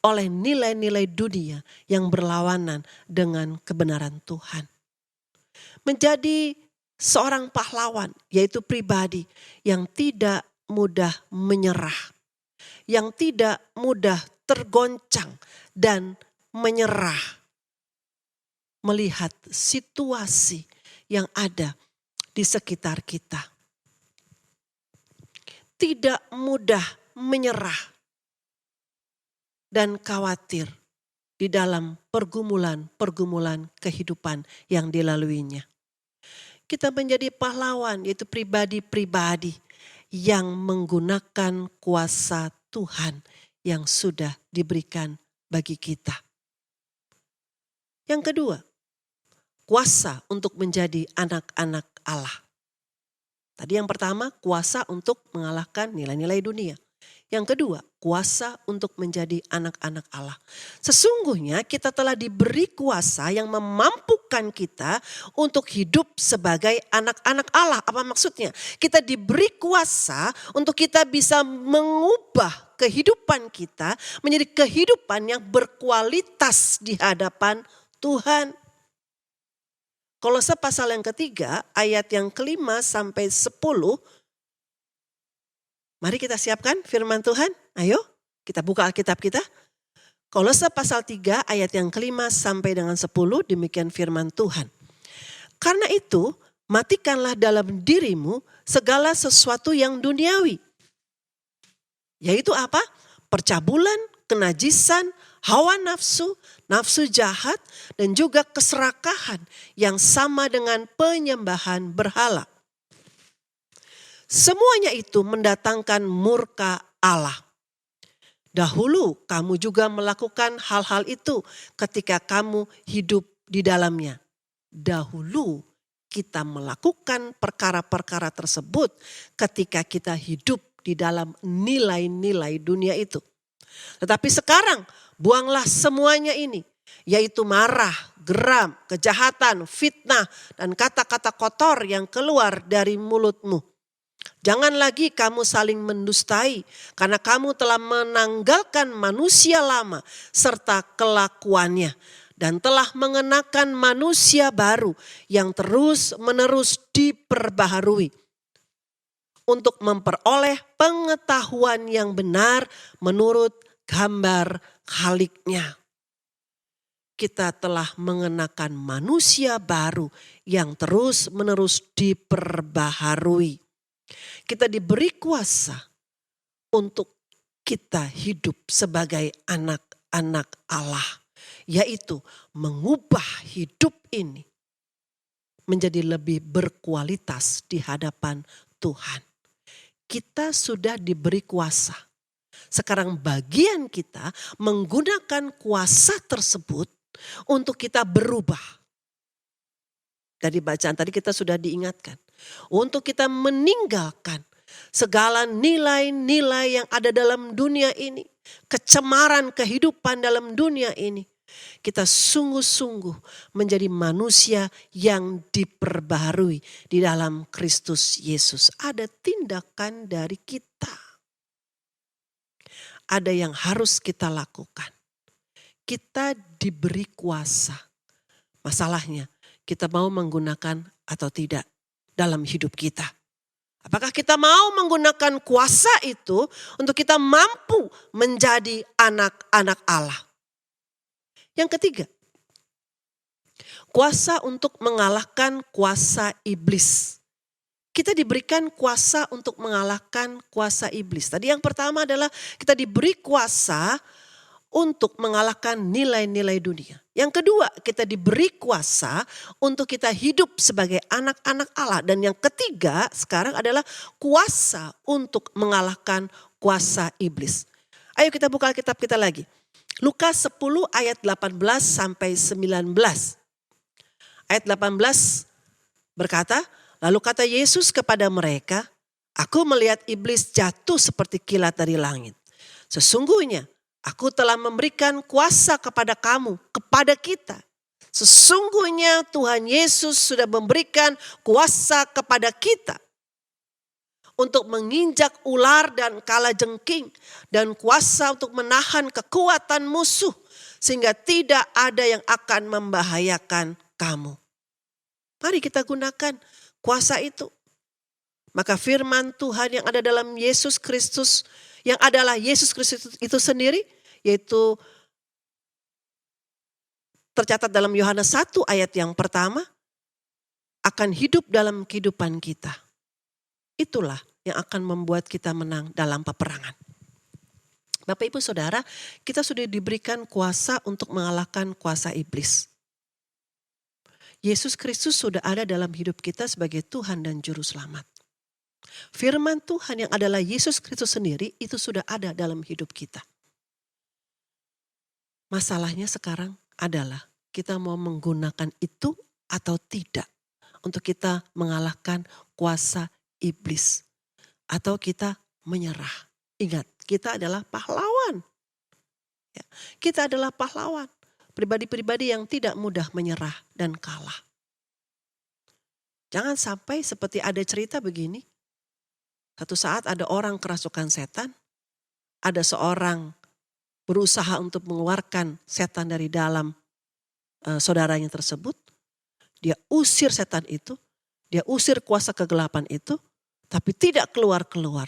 oleh nilai-nilai dunia yang berlawanan dengan kebenaran Tuhan. Menjadi seorang pahlawan yaitu pribadi yang tidak mudah menyerah, yang tidak mudah tergoncang dan menyerah melihat situasi yang ada di sekitar kita. Tidak mudah menyerah dan khawatir di dalam pergumulan-pergumulan kehidupan yang dilaluinya. Kita menjadi pahlawan yaitu pribadi-pribadi yang menggunakan kuasa Tuhan yang sudah diberikan bagi kita. Yang kedua, kuasa untuk menjadi anak-anak Allah. Tadi yang pertama, kuasa untuk mengalahkan nilai-nilai dunia. Yang kedua, kuasa untuk menjadi anak-anak Allah. Sesungguhnya kita telah diberi kuasa yang memampukan kita untuk hidup sebagai anak-anak Allah. Apa maksudnya? Kita diberi kuasa untuk kita bisa mengubah kehidupan kita menjadi kehidupan yang berkualitas di hadapan Tuhan. Kolose pasal yang ketiga ayat yang kelima sampai 10. Mari kita siapkan firman Tuhan. Ayo kita buka Alkitab kita. Kolose pasal 3 ayat yang kelima sampai dengan 10. Demikian firman Tuhan. Karena itu matikanlah dalam dirimu segala sesuatu yang duniawi. Yaitu apa? Percabulan, kenajisan, hawa nafsu, nafsu jahat, dan juga keserakahan yang sama dengan penyembahan berhala. Semuanya itu mendatangkan murka Allah. Dahulu kamu juga melakukan hal-hal itu ketika kamu hidup di dalamnya. Dahulu kita melakukan perkara-perkara tersebut ketika kita hidup di dalam nilai-nilai dunia itu. Tetapi sekarang buanglah semuanya ini, yaitu marah, geram, kejahatan, fitnah, dan kata-kata kotor yang keluar dari mulutmu. Jangan lagi kamu saling mendustai, karena kamu telah menanggalkan manusia lama serta kelakuannya, dan telah mengenakan manusia baru yang terus-menerus diperbaharui untuk memperoleh pengetahuan yang benar menurut gambar Khaliknya. Kita telah mengenakan manusia baru yang terus-menerus diperbaharui. Kita diberi kuasa untuk kita hidup sebagai anak-anak Allah. yaitu mengubah hidup ini menjadi lebih berkualitas di hadapan Tuhan. Kita sudah diberi kuasa. Sekarang bagian kita menggunakan kuasa tersebut untuk kita berubah. Dari bacaan tadi kita sudah diingatkan. Untuk kita meninggalkan segala nilai-nilai yang ada dalam dunia ini. Kecemaran kehidupan dalam dunia ini. Kita sungguh-sungguh menjadi manusia yang diperbaharui di dalam Kristus Yesus. Ada tindakan dari kita. Ada yang harus kita lakukan. Kita diberi kuasa. Masalahnya kita mau menggunakan atau tidak dalam hidup kita. Apakah kita mau menggunakan kuasa itu untuk kita mampu menjadi anak-anak Allah? Yang ketiga, kuasa untuk mengalahkan kuasa iblis. Kita diberikan kuasa untuk mengalahkan kuasa iblis. Tadi yang pertama adalah kita diberi kuasa untuk mengalahkan nilai-nilai dunia. Yang kedua, kita diberi kuasa untuk kita hidup sebagai anak-anak Allah. Dan yang ketiga sekarang adalah kuasa untuk mengalahkan kuasa iblis. Ayo kita buka Alkitab kita lagi. Lukas 10 ayat 18 sampai 19. Ayat 18 berkata, lalu kata Yesus kepada mereka, aku melihat iblis jatuh seperti kilat dari langit. Sesungguhnya aku telah memberikan kuasa kepada kamu, kepada kita. Sesungguhnya Tuhan Yesus sudah memberikan kuasa kepada kita untuk menginjak ular dan kalajengking dan kuasa untuk menahan kekuatan musuh sehingga tidak ada yang akan membahayakan kamu. Mari kita gunakan kuasa itu. Maka firman Tuhan yang ada dalam Yesus Kristus, yang adalah Yesus Kristus itu sendiri, yaitu tercatat dalam Yohanes 1 ayat yang pertama, akan hidup dalam kehidupan kita. Itulah yang akan membuat kita menang dalam peperangan. Bapak Ibu Saudara, kita sudah diberikan kuasa untuk mengalahkan kuasa iblis. Yesus Kristus sudah ada dalam hidup kita sebagai Tuhan dan Juru Selamat. Firman Tuhan yang adalah Yesus Kristus sendiri itu sudah ada dalam hidup kita. Masalahnya sekarang adalah kita mau menggunakan itu atau tidak untuk kita mengalahkan kuasa iblis. Atau kita menyerah. Ingat, kita adalah pahlawan. Ya, kita adalah pahlawan. Pribadi-pribadi yang tidak mudah menyerah dan kalah. Jangan sampai seperti ada cerita begini. Satu saat ada orang kerasukan setan. Ada seorang berusaha untuk mengeluarkan setan dari dalam saudaranya tersebut. Dia usir setan itu. Dia usir kuasa kegelapan itu. Tapi tidak keluar-keluar.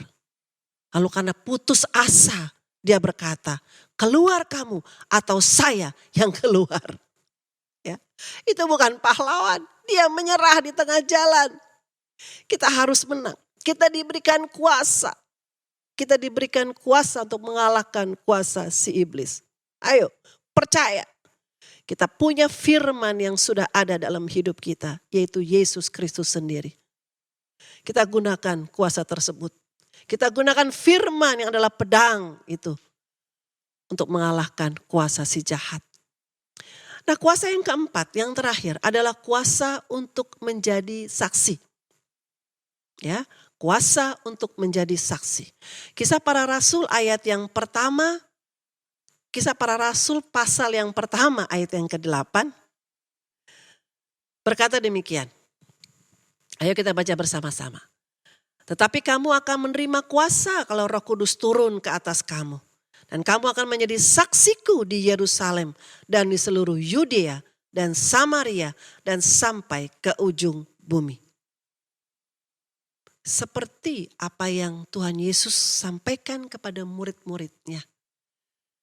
Lalu karena putus asa dia berkata, keluar kamu atau saya yang keluar. Ya, itu bukan pahlawan, dia menyerah di tengah jalan. Kita harus menang, kita diberikan kuasa. Kita diberikan kuasa untuk mengalahkan kuasa si iblis. Ayo percaya, kita punya firman yang sudah ada dalam hidup kita, yaitu Yesus Kristus sendiri. Kita gunakan kuasa tersebut. Kita gunakan firman yang adalah pedang itu untuk mengalahkan kuasa si jahat. Nah, kuasa yang keempat, yang terakhir adalah kuasa untuk menjadi saksi. Ya, kuasa untuk menjadi saksi. Kisah Para Rasul ayat yang pertama, Kisah Para Rasul pasal yang pertama ayat yang ke-8 berkata demikian. Ayo kita baca bersama-sama. Tetapi kamu akan menerima kuasa kalau Roh Kudus turun ke atas kamu. Dan kamu akan menjadi saksiku di Yerusalem dan di seluruh Yudea dan Samaria dan sampai ke ujung bumi. Seperti apa yang Tuhan Yesus sampaikan kepada murid-muridnya.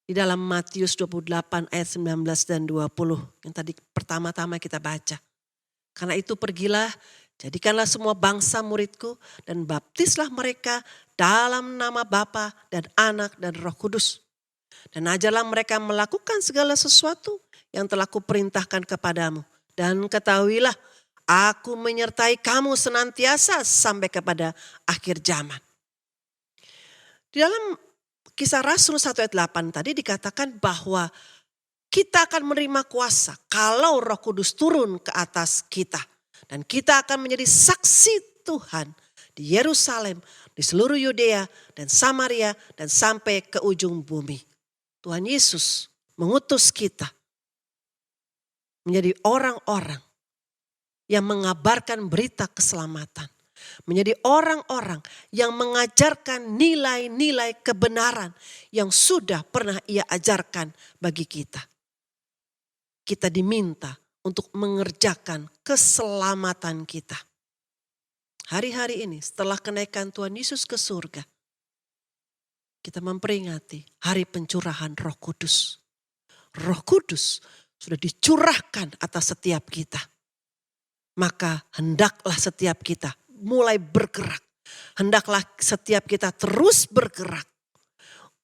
Di dalam Matius 28 ayat 19 dan 20 yang tadi pertama-tama kita baca. Karena itu pergilah, jadikanlah semua bangsa muridku dan baptislah mereka dalam nama Bapa dan Anak dan Roh Kudus. Dan ajarlah mereka melakukan segala sesuatu yang telah kuperintahkan kepadamu. Dan ketahuilah, aku menyertai kamu senantiasa sampai kepada akhir zaman. Di dalam Kisah Rasul 1 ayat 8 tadi dikatakan bahwa kita akan menerima kuasa kalau Roh Kudus turun ke atas kita. Dan kita akan menjadi saksi Tuhan di Yerusalem, di seluruh Yudea dan Samaria dan sampai ke ujung bumi. Tuhan Yesus mengutus kita menjadi orang-orang yang mengabarkan berita keselamatan. Menjadi orang-orang yang mengajarkan nilai-nilai kebenaran yang sudah pernah Ia ajarkan bagi kita. Kita diminta untuk mengerjakan keselamatan kita. Hari-hari ini setelah kenaikan Tuhan Yesus ke surga, kita memperingati hari pencurahan Roh Kudus. Roh Kudus sudah dicurahkan atas setiap kita. Maka hendaklah setiap kita mulai bergerak. Hendaklah setiap kita terus bergerak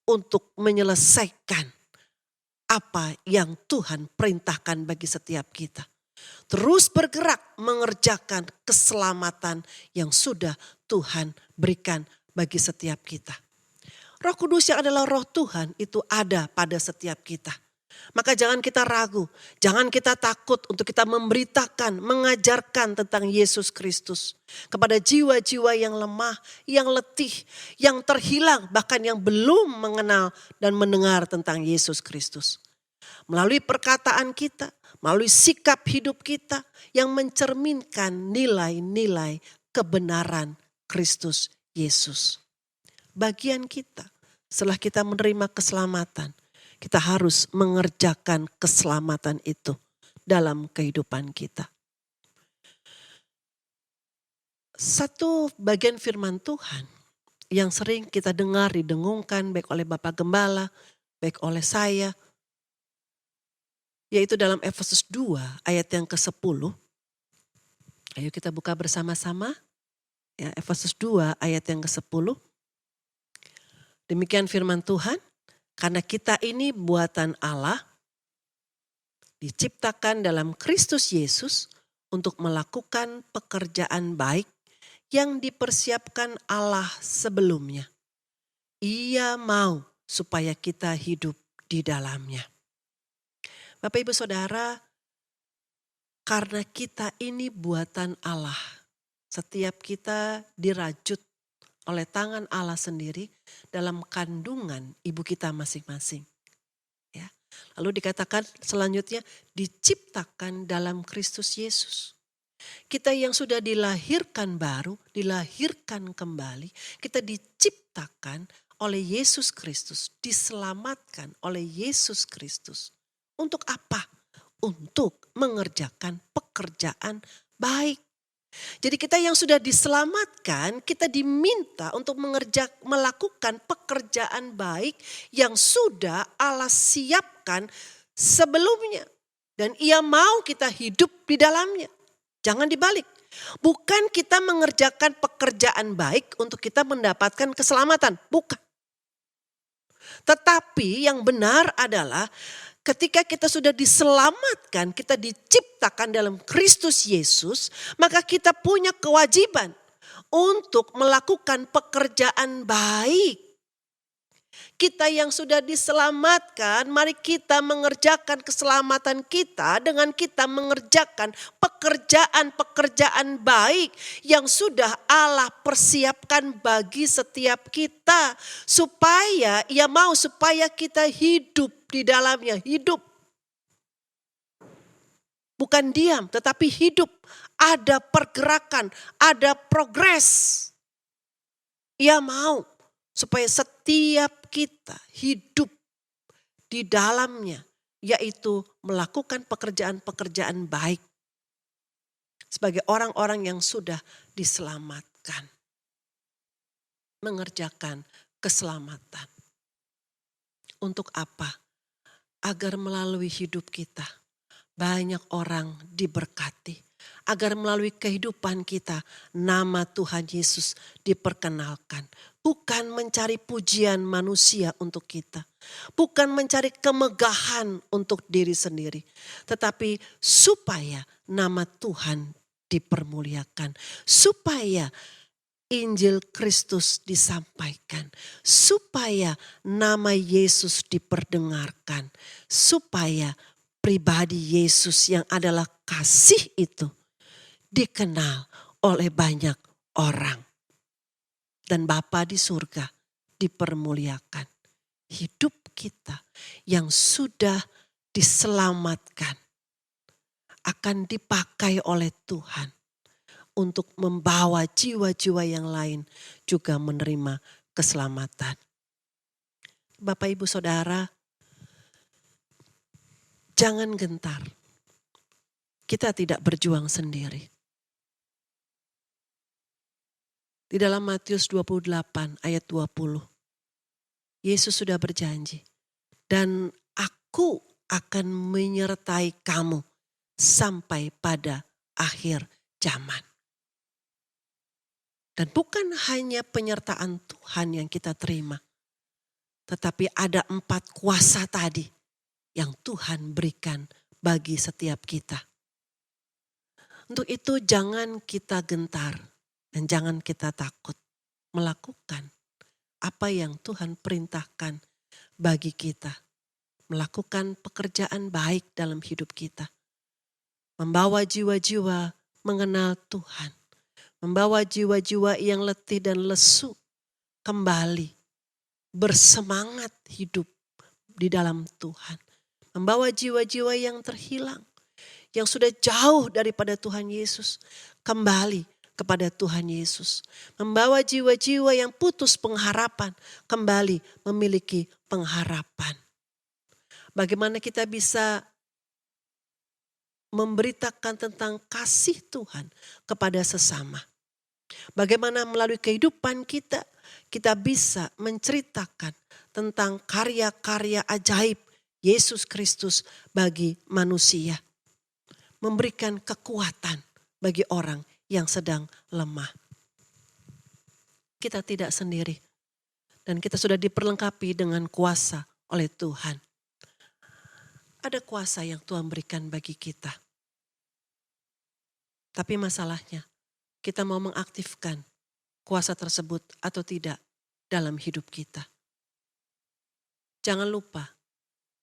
untuk menyelesaikan apa yang Tuhan perintahkan bagi setiap kita. Terus bergerak mengerjakan keselamatan yang sudah Tuhan berikan bagi setiap kita. Roh Kudus yang adalah roh Tuhan itu ada pada setiap kita. Maka jangan kita ragu, jangan kita takut untuk kita memberitakan, mengajarkan tentang Yesus Kristus. Kepada jiwa-jiwa yang lemah, yang letih, yang terhilang, bahkan yang belum mengenal dan mendengar tentang Yesus Kristus. Melalui perkataan kita, melalui sikap hidup kita yang mencerminkan nilai-nilai kebenaran Kristus Yesus. Bagian kita setelah kita menerima keselamatan, kita harus mengerjakan keselamatan itu dalam kehidupan kita. Satu bagian firman Tuhan yang sering kita dengar didengungkan baik oleh Bapak Gembala, baik oleh saya, yaitu dalam Efesus 2 ayat yang ke-10. Ayo kita buka bersama-sama. Ya, Efesus 2 ayat yang ke-10. Demikian firman Tuhan, karena kita ini buatan Allah, diciptakan dalam Kristus Yesus untuk melakukan pekerjaan baik yang dipersiapkan Allah sebelumnya. Ia mau supaya kita hidup di dalamnya. Bapak Ibu Saudara, karena kita ini buatan Allah, setiap kita dirajut oleh tangan Allah sendiri dalam kandungan ibu kita masing-masing. Ya. Lalu dikatakan selanjutnya diciptakan dalam Kristus Yesus. Kita yang sudah dilahirkan baru, dilahirkan kembali, kita diciptakan oleh Yesus Kristus, diselamatkan oleh Yesus Kristus. Untuk apa? Untuk mengerjakan pekerjaan baik. Jadi kita yang sudah diselamatkan, kita diminta untuk melakukan pekerjaan baik yang sudah Allah siapkan sebelumnya. Dan Ia mau kita hidup di dalamnya. Jangan dibalik. Bukan kita mengerjakan pekerjaan baik untuk kita mendapatkan keselamatan. Bukan. Tetapi yang benar adalah ketika kita sudah diselamatkan, kita diciptakan dalam Kristus Yesus, maka kita punya kewajiban untuk melakukan pekerjaan baik. Kita yang sudah diselamatkan, mari kita mengerjakan keselamatan kita dengan kita mengerjakan pekerjaan-pekerjaan baik yang sudah Allah persiapkan bagi setiap kita. Supaya Ia mau supaya kita hidup di dalamnya, hidup. Bukan diam tetapi hidup, ada pergerakan, ada progres. Ia mau supaya setiap kita hidup di dalamnya, yaitu melakukan pekerjaan-pekerjaan baik sebagai orang-orang yang sudah diselamatkan, mengerjakan keselamatan. Untuk apa? Agar melalui hidup kita banyak orang diberkati, agar melalui kehidupan kita nama Tuhan Yesus diperkenalkan. Bukan mencari pujian manusia untuk kita. Bukan mencari kemegahan untuk diri sendiri. Tetapi supaya nama Tuhan dipermuliakan. Supaya Injil Kristus disampaikan. Supaya nama Yesus diperdengarkan. Supaya pribadi Yesus yang adalah kasih itu dikenal oleh banyak orang. Dan Bapa di surga dipermuliakan. Hidup kita yang sudah diselamatkan akan dipakai oleh Tuhan untuk membawa jiwa-jiwa yang lain juga menerima keselamatan. Bapak Ibu Saudara, jangan gentar. Kita tidak berjuang sendiri. Di dalam Matius 28 ayat 20, Yesus sudah berjanji, dan aku akan menyertai kamu sampai pada akhir zaman. Dan bukan hanya penyertaan Tuhan yang kita terima, tetapi ada 4 kuasa tadi yang Tuhan berikan bagi setiap kita. Untuk itu jangan kita gentar dan jangan kita takut melakukan apa yang Tuhan perintahkan bagi kita. Melakukan pekerjaan baik dalam hidup kita. Membawa jiwa-jiwa mengenal Tuhan. Membawa jiwa-jiwa yang letih dan lesu kembali bersemangat hidup di dalam Tuhan. Membawa jiwa-jiwa yang terhilang, yang sudah jauh daripada Tuhan Yesus kembali kepada Tuhan Yesus. Membawa jiwa-jiwa yang putus pengharapan kembali memiliki pengharapan. Bagaimana kita bisa memberitakan tentang kasih Tuhan kepada sesama. Bagaimana melalui kehidupan kita bisa menceritakan tentang karya-karya ajaib Yesus Kristus bagi manusia. Memberikan kekuatan bagi orang yang sedang lemah. Kita tidak sendiri. Dan kita sudah diperlengkapi dengan kuasa oleh Tuhan. Ada kuasa yang Tuhan berikan bagi kita. Tapi masalahnya, kita mau mengaktifkan kuasa tersebut atau tidak dalam hidup kita. Jangan lupa,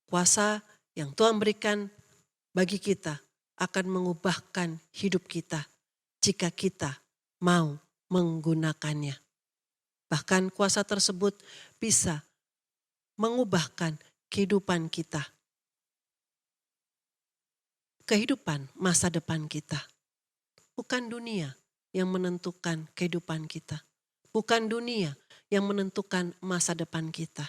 kuasa yang Tuhan berikan bagi kita akan mengubahkan hidup kita jika kita mau menggunakannya. Bahkan kuasa tersebut bisa mengubahkan kehidupan kita. Kehidupan masa depan kita. Bukan dunia yang menentukan kehidupan kita. Bukan dunia yang menentukan masa depan kita.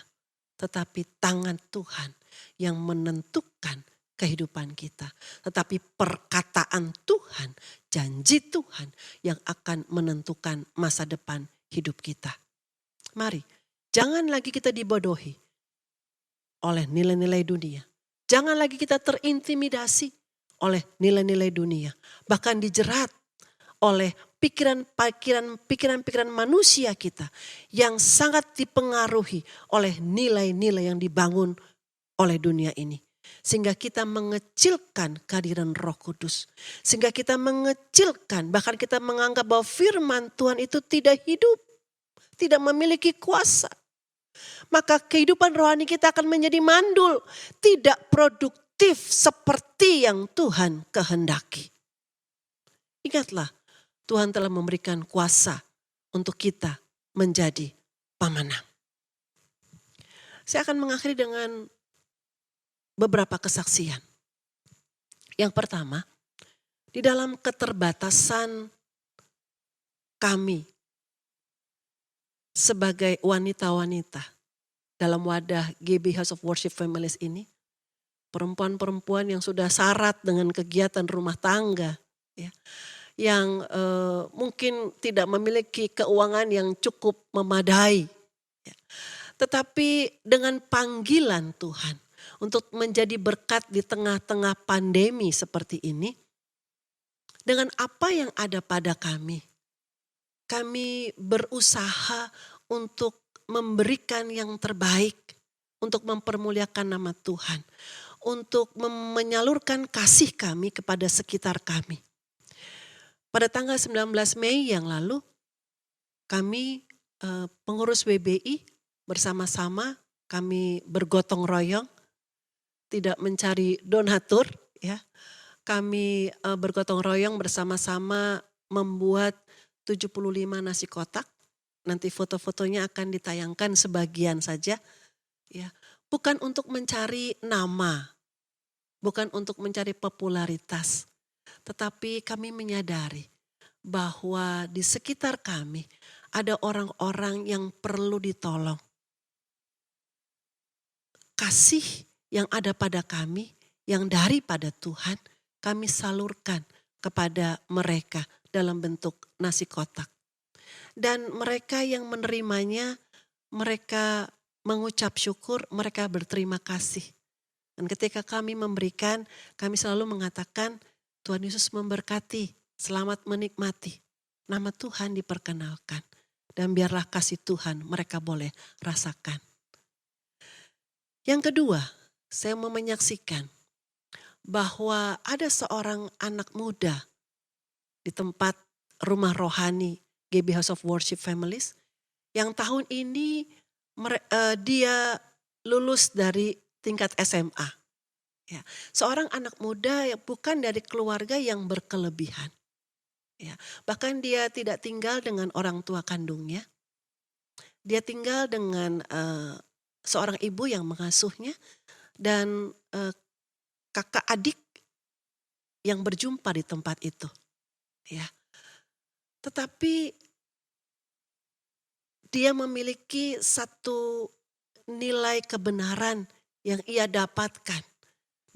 Tetapi tangan Tuhan yang menentukan kehidupan kita. Tetapi perkataan Tuhan, janji Tuhan yang akan menentukan masa depan hidup kita. Mari, jangan lagi kita dibodohi oleh nilai-nilai dunia. Jangan lagi kita terintimidasi oleh nilai-nilai dunia. Bahkan dijerat oleh pikiran-pikiran manusia kita yang sangat dipengaruhi oleh nilai-nilai yang dibangun oleh dunia ini. Sehingga kita mengecilkan kehadiran Roh Kudus. Sehingga kita mengecilkan, bahkan kita menganggap bahwa firman Tuhan itu tidak hidup. Tidak memiliki kuasa. Maka kehidupan rohani kita akan menjadi mandul. Tidak produktif seperti yang Tuhan kehendaki. Ingatlah, Tuhan telah memberikan kuasa untuk kita menjadi pemenang. Saya akan mengakhiri dengan beberapa kesaksian. Yang pertama, di dalam keterbatasan kami sebagai wanita-wanita dalam wadah GB House of Worship Families ini, perempuan-perempuan yang sudah syarat dengan kegiatan rumah tangga, ya, yang mungkin tidak memiliki keuangan yang cukup memadai. Ya. Tetapi dengan panggilan Tuhan untuk menjadi berkat di tengah-tengah pandemi seperti ini, dengan apa yang ada pada kami berusaha untuk memberikan yang terbaik, untuk mempermuliakan nama Tuhan, untuk menyalurkan kasih kami kepada sekitar kami. Pada tanggal 19 Mei yang lalu, kami pengurus WBI bersama-sama kami bergotong royong, tidak mencari donatur ya. Kami bergotong royong bersama-sama membuat 75 nasi kotak. Nanti foto-fotonya akan ditayangkan sebagian saja ya. Bukan untuk mencari nama, bukan untuk mencari popularitas, tetapi kami menyadari bahwa di sekitar kami ada orang-orang yang perlu ditolong. Kasih yang ada pada kami, yang daripada Tuhan, kami salurkan kepada mereka dalam bentuk nasi kotak. Dan mereka yang menerimanya, mereka mengucap syukur, mereka berterima kasih. Dan ketika kami memberikan, kami selalu mengatakan, Tuhan Yesus memberkati, selamat menikmati. Nama Tuhan diperkenalkan. Dan biarlah kasih Tuhan mereka boleh rasakan. Yang kedua, saya mau menyaksikan bahwa ada seorang anak muda di tempat rumah rohani GB House of Worship Families yang tahun ini dia lulus dari tingkat SMA. Ya, seorang anak muda yang bukan dari keluarga yang berkelebihan. Ya, bahkan dia tidak tinggal dengan orang tua kandungnya. Dia tinggal dengan seorang ibu yang mengasuhnya dan kakak adik yang berjumpa di tempat itu. Ya. Tetapi dia memiliki satu nilai kebenaran yang ia dapatkan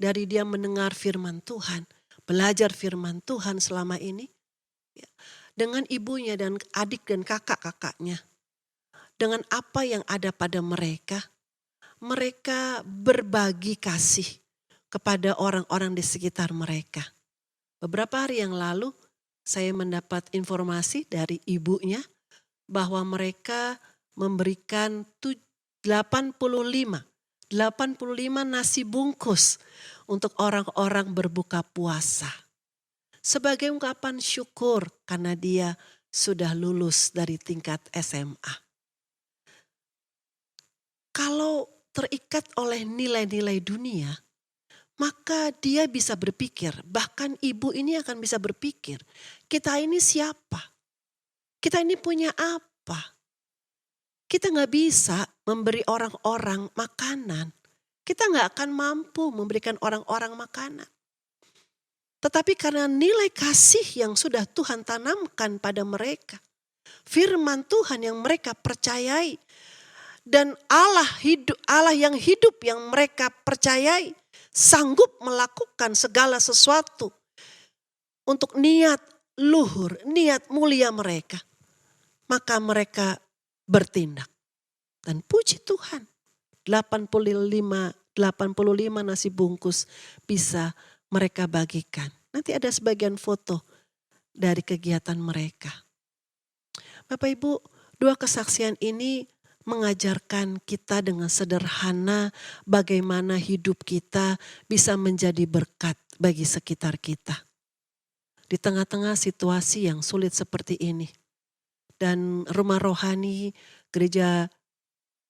dari dia mendengar firman Tuhan, belajar firman Tuhan selama ini. Ya. Dengan ibunya dan adik dan kakak-kakaknya. Dengan apa yang ada pada mereka berbagi kasih kepada orang-orang di sekitar mereka. Beberapa hari yang lalu saya mendapat informasi dari ibunya bahwa mereka memberikan 85 nasi bungkus untuk orang-orang berbuka puasa. Sebagai ungkapan syukur karena dia sudah lulus dari tingkat SMA. Kalau terikat oleh nilai-nilai dunia, maka dia bisa berpikir, bahkan ibu ini akan bisa berpikir, kita ini siapa? Kita ini punya apa? Kita gak bisa memberi orang-orang makanan. Kita gak akan mampu memberikan orang-orang makanan. Tetapi karena nilai kasih yang sudah Tuhan tanamkan pada mereka, firman Tuhan yang mereka percayai, dan Allah yang hidup yang mereka percayai sanggup melakukan segala sesuatu untuk niat luhur, niat mulia mereka. Maka mereka bertindak. Dan puji Tuhan 85 nasi bungkus bisa mereka bagikan. Nanti ada sebagian foto dari kegiatan mereka. Bapak Ibu, dua kesaksian ini mengajarkan kita dengan sederhana bagaimana hidup kita bisa menjadi berkat bagi sekitar kita. Di tengah-tengah situasi yang sulit seperti ini. Dan rumah rohani gereja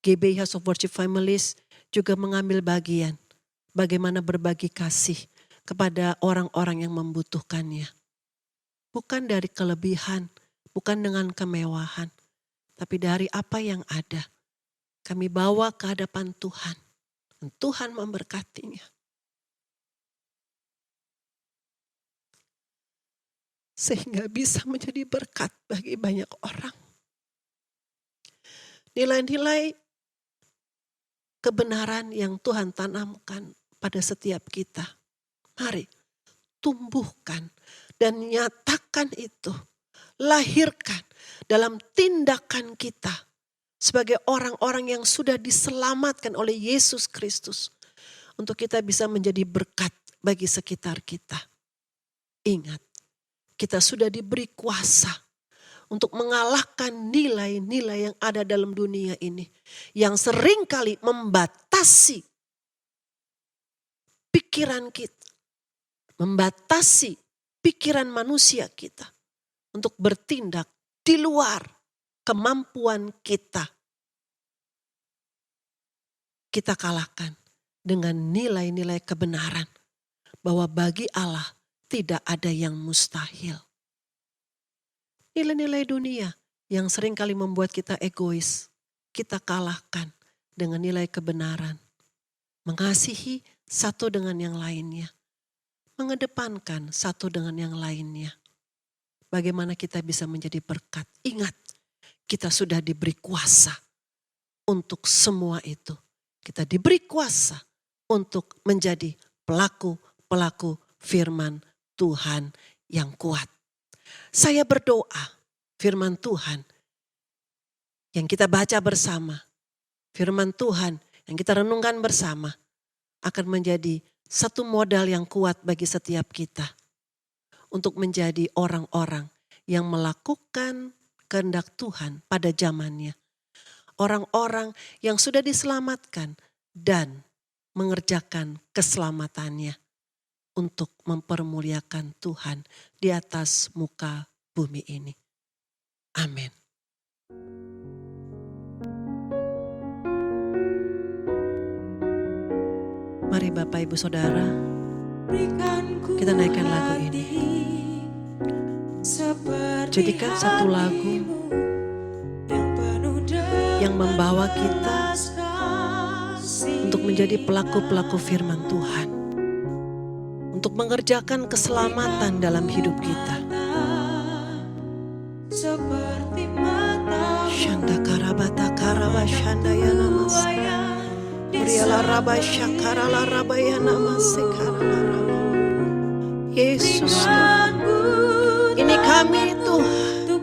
GB House of Worship Families juga mengambil bagian. Bagaimana berbagi kasih kepada orang-orang yang membutuhkannya. Bukan dari kelebihan, bukan dengan kemewahan. Tapi dari apa yang ada, kami bawa ke hadapan Tuhan. Dan Tuhan memberkatinya. Sehingga bisa menjadi berkat bagi banyak orang. Nilai-nilai kebenaran yang Tuhan tanamkan pada setiap kita. Mari tumbuhkan dan nyatakan itu. Lahirkan dalam tindakan kita sebagai orang-orang yang sudah diselamatkan oleh Yesus Kristus. Untuk kita bisa menjadi berkat bagi sekitar kita. Ingat, kita sudah diberi kuasa untuk mengalahkan nilai-nilai yang ada dalam dunia ini. Yang seringkali membatasi pikiran kita. Membatasi pikiran manusia kita. Untuk bertindak di luar kemampuan kita. Kita kalahkan dengan nilai-nilai kebenaran. Bahwa bagi Allah tidak ada yang mustahil. Nilai-nilai dunia yang seringkali membuat kita egois, kita kalahkan dengan nilai kebenaran. Mengasihi satu dengan yang lainnya. Mengedepankan satu dengan yang lainnya. Bagaimana kita bisa menjadi berkat. Ingat, kita sudah diberi kuasa untuk semua itu. Kita diberi kuasa untuk menjadi pelaku firman Tuhan yang kuat. Saya berdoa firman Tuhan yang kita baca bersama, firman Tuhan yang kita renungkan bersama akan menjadi satu modal yang kuat bagi setiap kita untuk menjadi orang-orang yang melakukan kehendak Tuhan pada zamannya. Orang-orang yang sudah diselamatkan dan mengerjakan keselamatannya untuk mempermuliakan Tuhan di atas muka bumi ini. Amin. Mari Bapak Ibu Saudara, kita naikkan lagu ini. Jadikan satu lagu yang membawa kita untuk menjadi pelaku-pelaku firman Tuhan. Untuk mengerjakan keselamatan dalam hidup kita. Shanda karabata karaba shanda ya namas. Berialah raba syakarala raba ya namas sekarala raba. Yesus Tuhan. Ini kami Tuhan.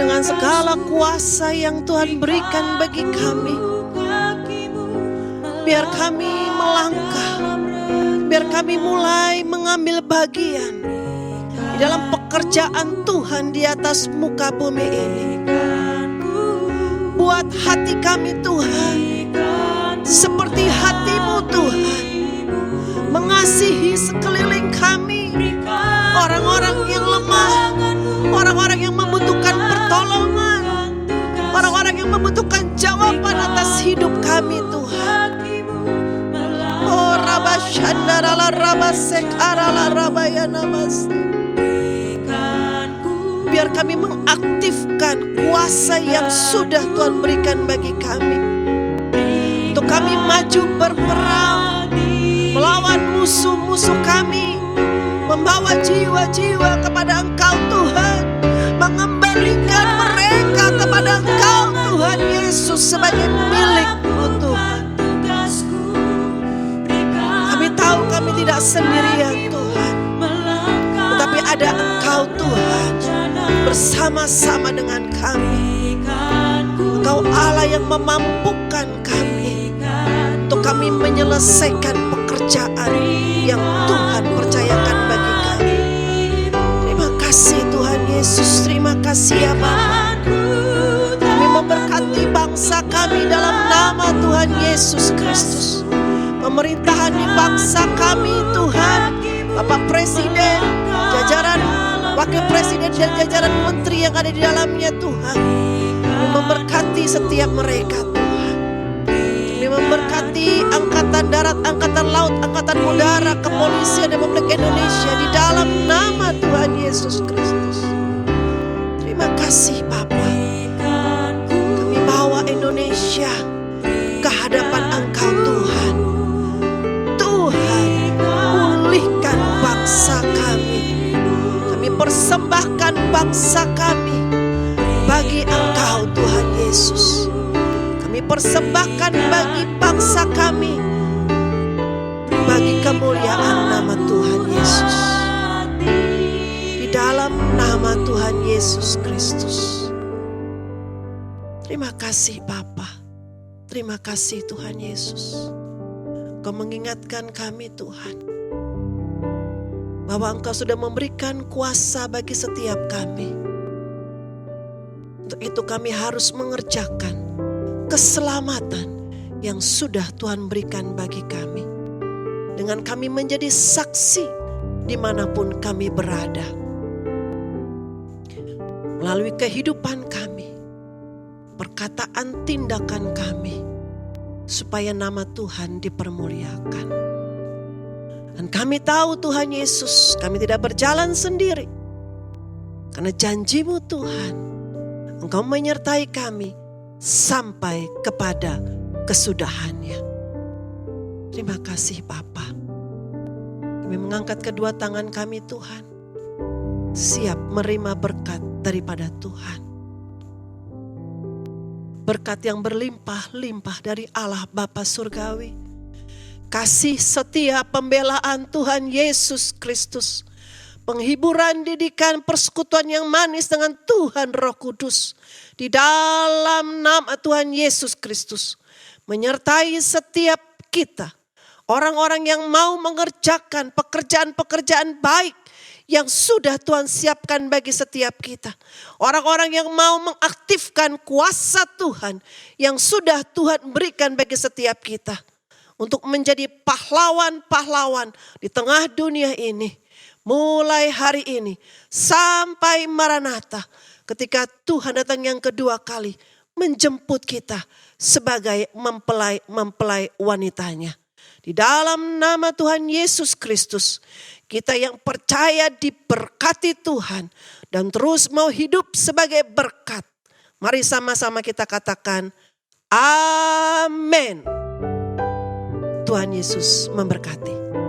Dengan segala kuasa yang Tuhan berikan bagi kami. Biar kami melangkah. Biar kami mulai mengambil bagian di dalam pekerjaan Tuhan di atas muka bumi ini. Buat hati kami Tuhan seperti hati-Mu Tuhan. Mengasihi sekeliling kami. Orang-orang yang lemah. Orang-orang yang membutuhkan pertolongan. Orang-orang yang membutuhkan jawaban atas hidup kami Tuhan. Oh Rabba Shandarala Rabba Sekarala Rabba ya namas. Biar kami mengaktifkan kuasa yang sudah Tuhan berikan bagi kami. Untuk kami maju berperang. Melawan musuh-musuh kami. Membawa jiwa-jiwa kepada Engkau Tuhan. Mengembalikan mereka kepada Engkau Tuhan Yesus sebagai milik-Mu Tuhan. Tahu kami tidak sendirian Tuhan, tetapi ada Engkau Tuhan bersama-sama dengan kami. Engkau Allah yang memampukan kami untuk kami menyelesaikan pekerjaan yang Tuhan percayakan bagi kami. Terima kasih Tuhan Yesus, terima kasih ya Bapa. Kami memberkati bangsa kami dalam nama Tuhan Yesus Kristus. Pemerintahan di bangsa kami Tuhan, Bapak Presiden, jajaran Wakil Presiden dan jajaran menteri yang ada di dalamnya Tuhan. Kami memberkati setiap mereka Tuhan. Kami memberkati Angkatan Darat, Angkatan Laut, Angkatan Udara, Kepolisian Republik Indonesia di dalam nama Tuhan Yesus Kristus. Terima kasih Bapa. Kami bawa Indonesia ke hadapan Engkau Tuhan. Pulihkan bangsa kami. Kami persembahkan bangsa kami bagi Engkau Tuhan Yesus. Kami persembahkan bagi bangsa kami bagi kemuliaan nama Tuhan Yesus. Di dalam nama Tuhan Yesus Kristus. Terima kasih Bapa. Terima kasih Tuhan Yesus. Kau mengingatkan kami Tuhan, bahwa Engkau sudah memberikan kuasa bagi setiap kami. Untuk itu kami harus mengerjakan keselamatan yang sudah Tuhan berikan bagi kami. Dengan kami menjadi saksi dimanapun kami berada. Melalui kehidupan kami, perkataan tindakan kami, supaya nama Tuhan dipermuliakan. Dan kami tahu Tuhan Yesus, kami tidak berjalan sendiri. Karena janji-Mu Tuhan, Engkau menyertai kami sampai kepada kesudahannya. Terima kasih Bapa. Kami mengangkat kedua tangan kami Tuhan, siap menerima berkat daripada Tuhan. Berkat yang berlimpah-limpah dari Allah Bapa Surgawi. Kasih setia pembelaan Tuhan Yesus Kristus. Penghiburan, didikan, persekutuan yang manis dengan Tuhan Roh Kudus. Di dalam nama Tuhan Yesus Kristus. Menyertai setiap kita. Orang-orang yang mau mengerjakan pekerjaan-pekerjaan baik yang sudah Tuhan siapkan bagi setiap kita. Orang-orang yang mau mengaktifkan kuasa Tuhan yang sudah Tuhan berikan bagi setiap kita. Untuk menjadi pahlawan-pahlawan di tengah dunia ini. Mulai hari ini sampai Maranatha. Ketika Tuhan datang yang kedua kali menjemput kita sebagai mempelai wanitanya. Di dalam nama Tuhan Yesus Kristus, kita yang percaya diberkati Tuhan dan terus mau hidup sebagai berkat. Mari sama-sama kita katakan, amin. Tuhan Yesus memberkati.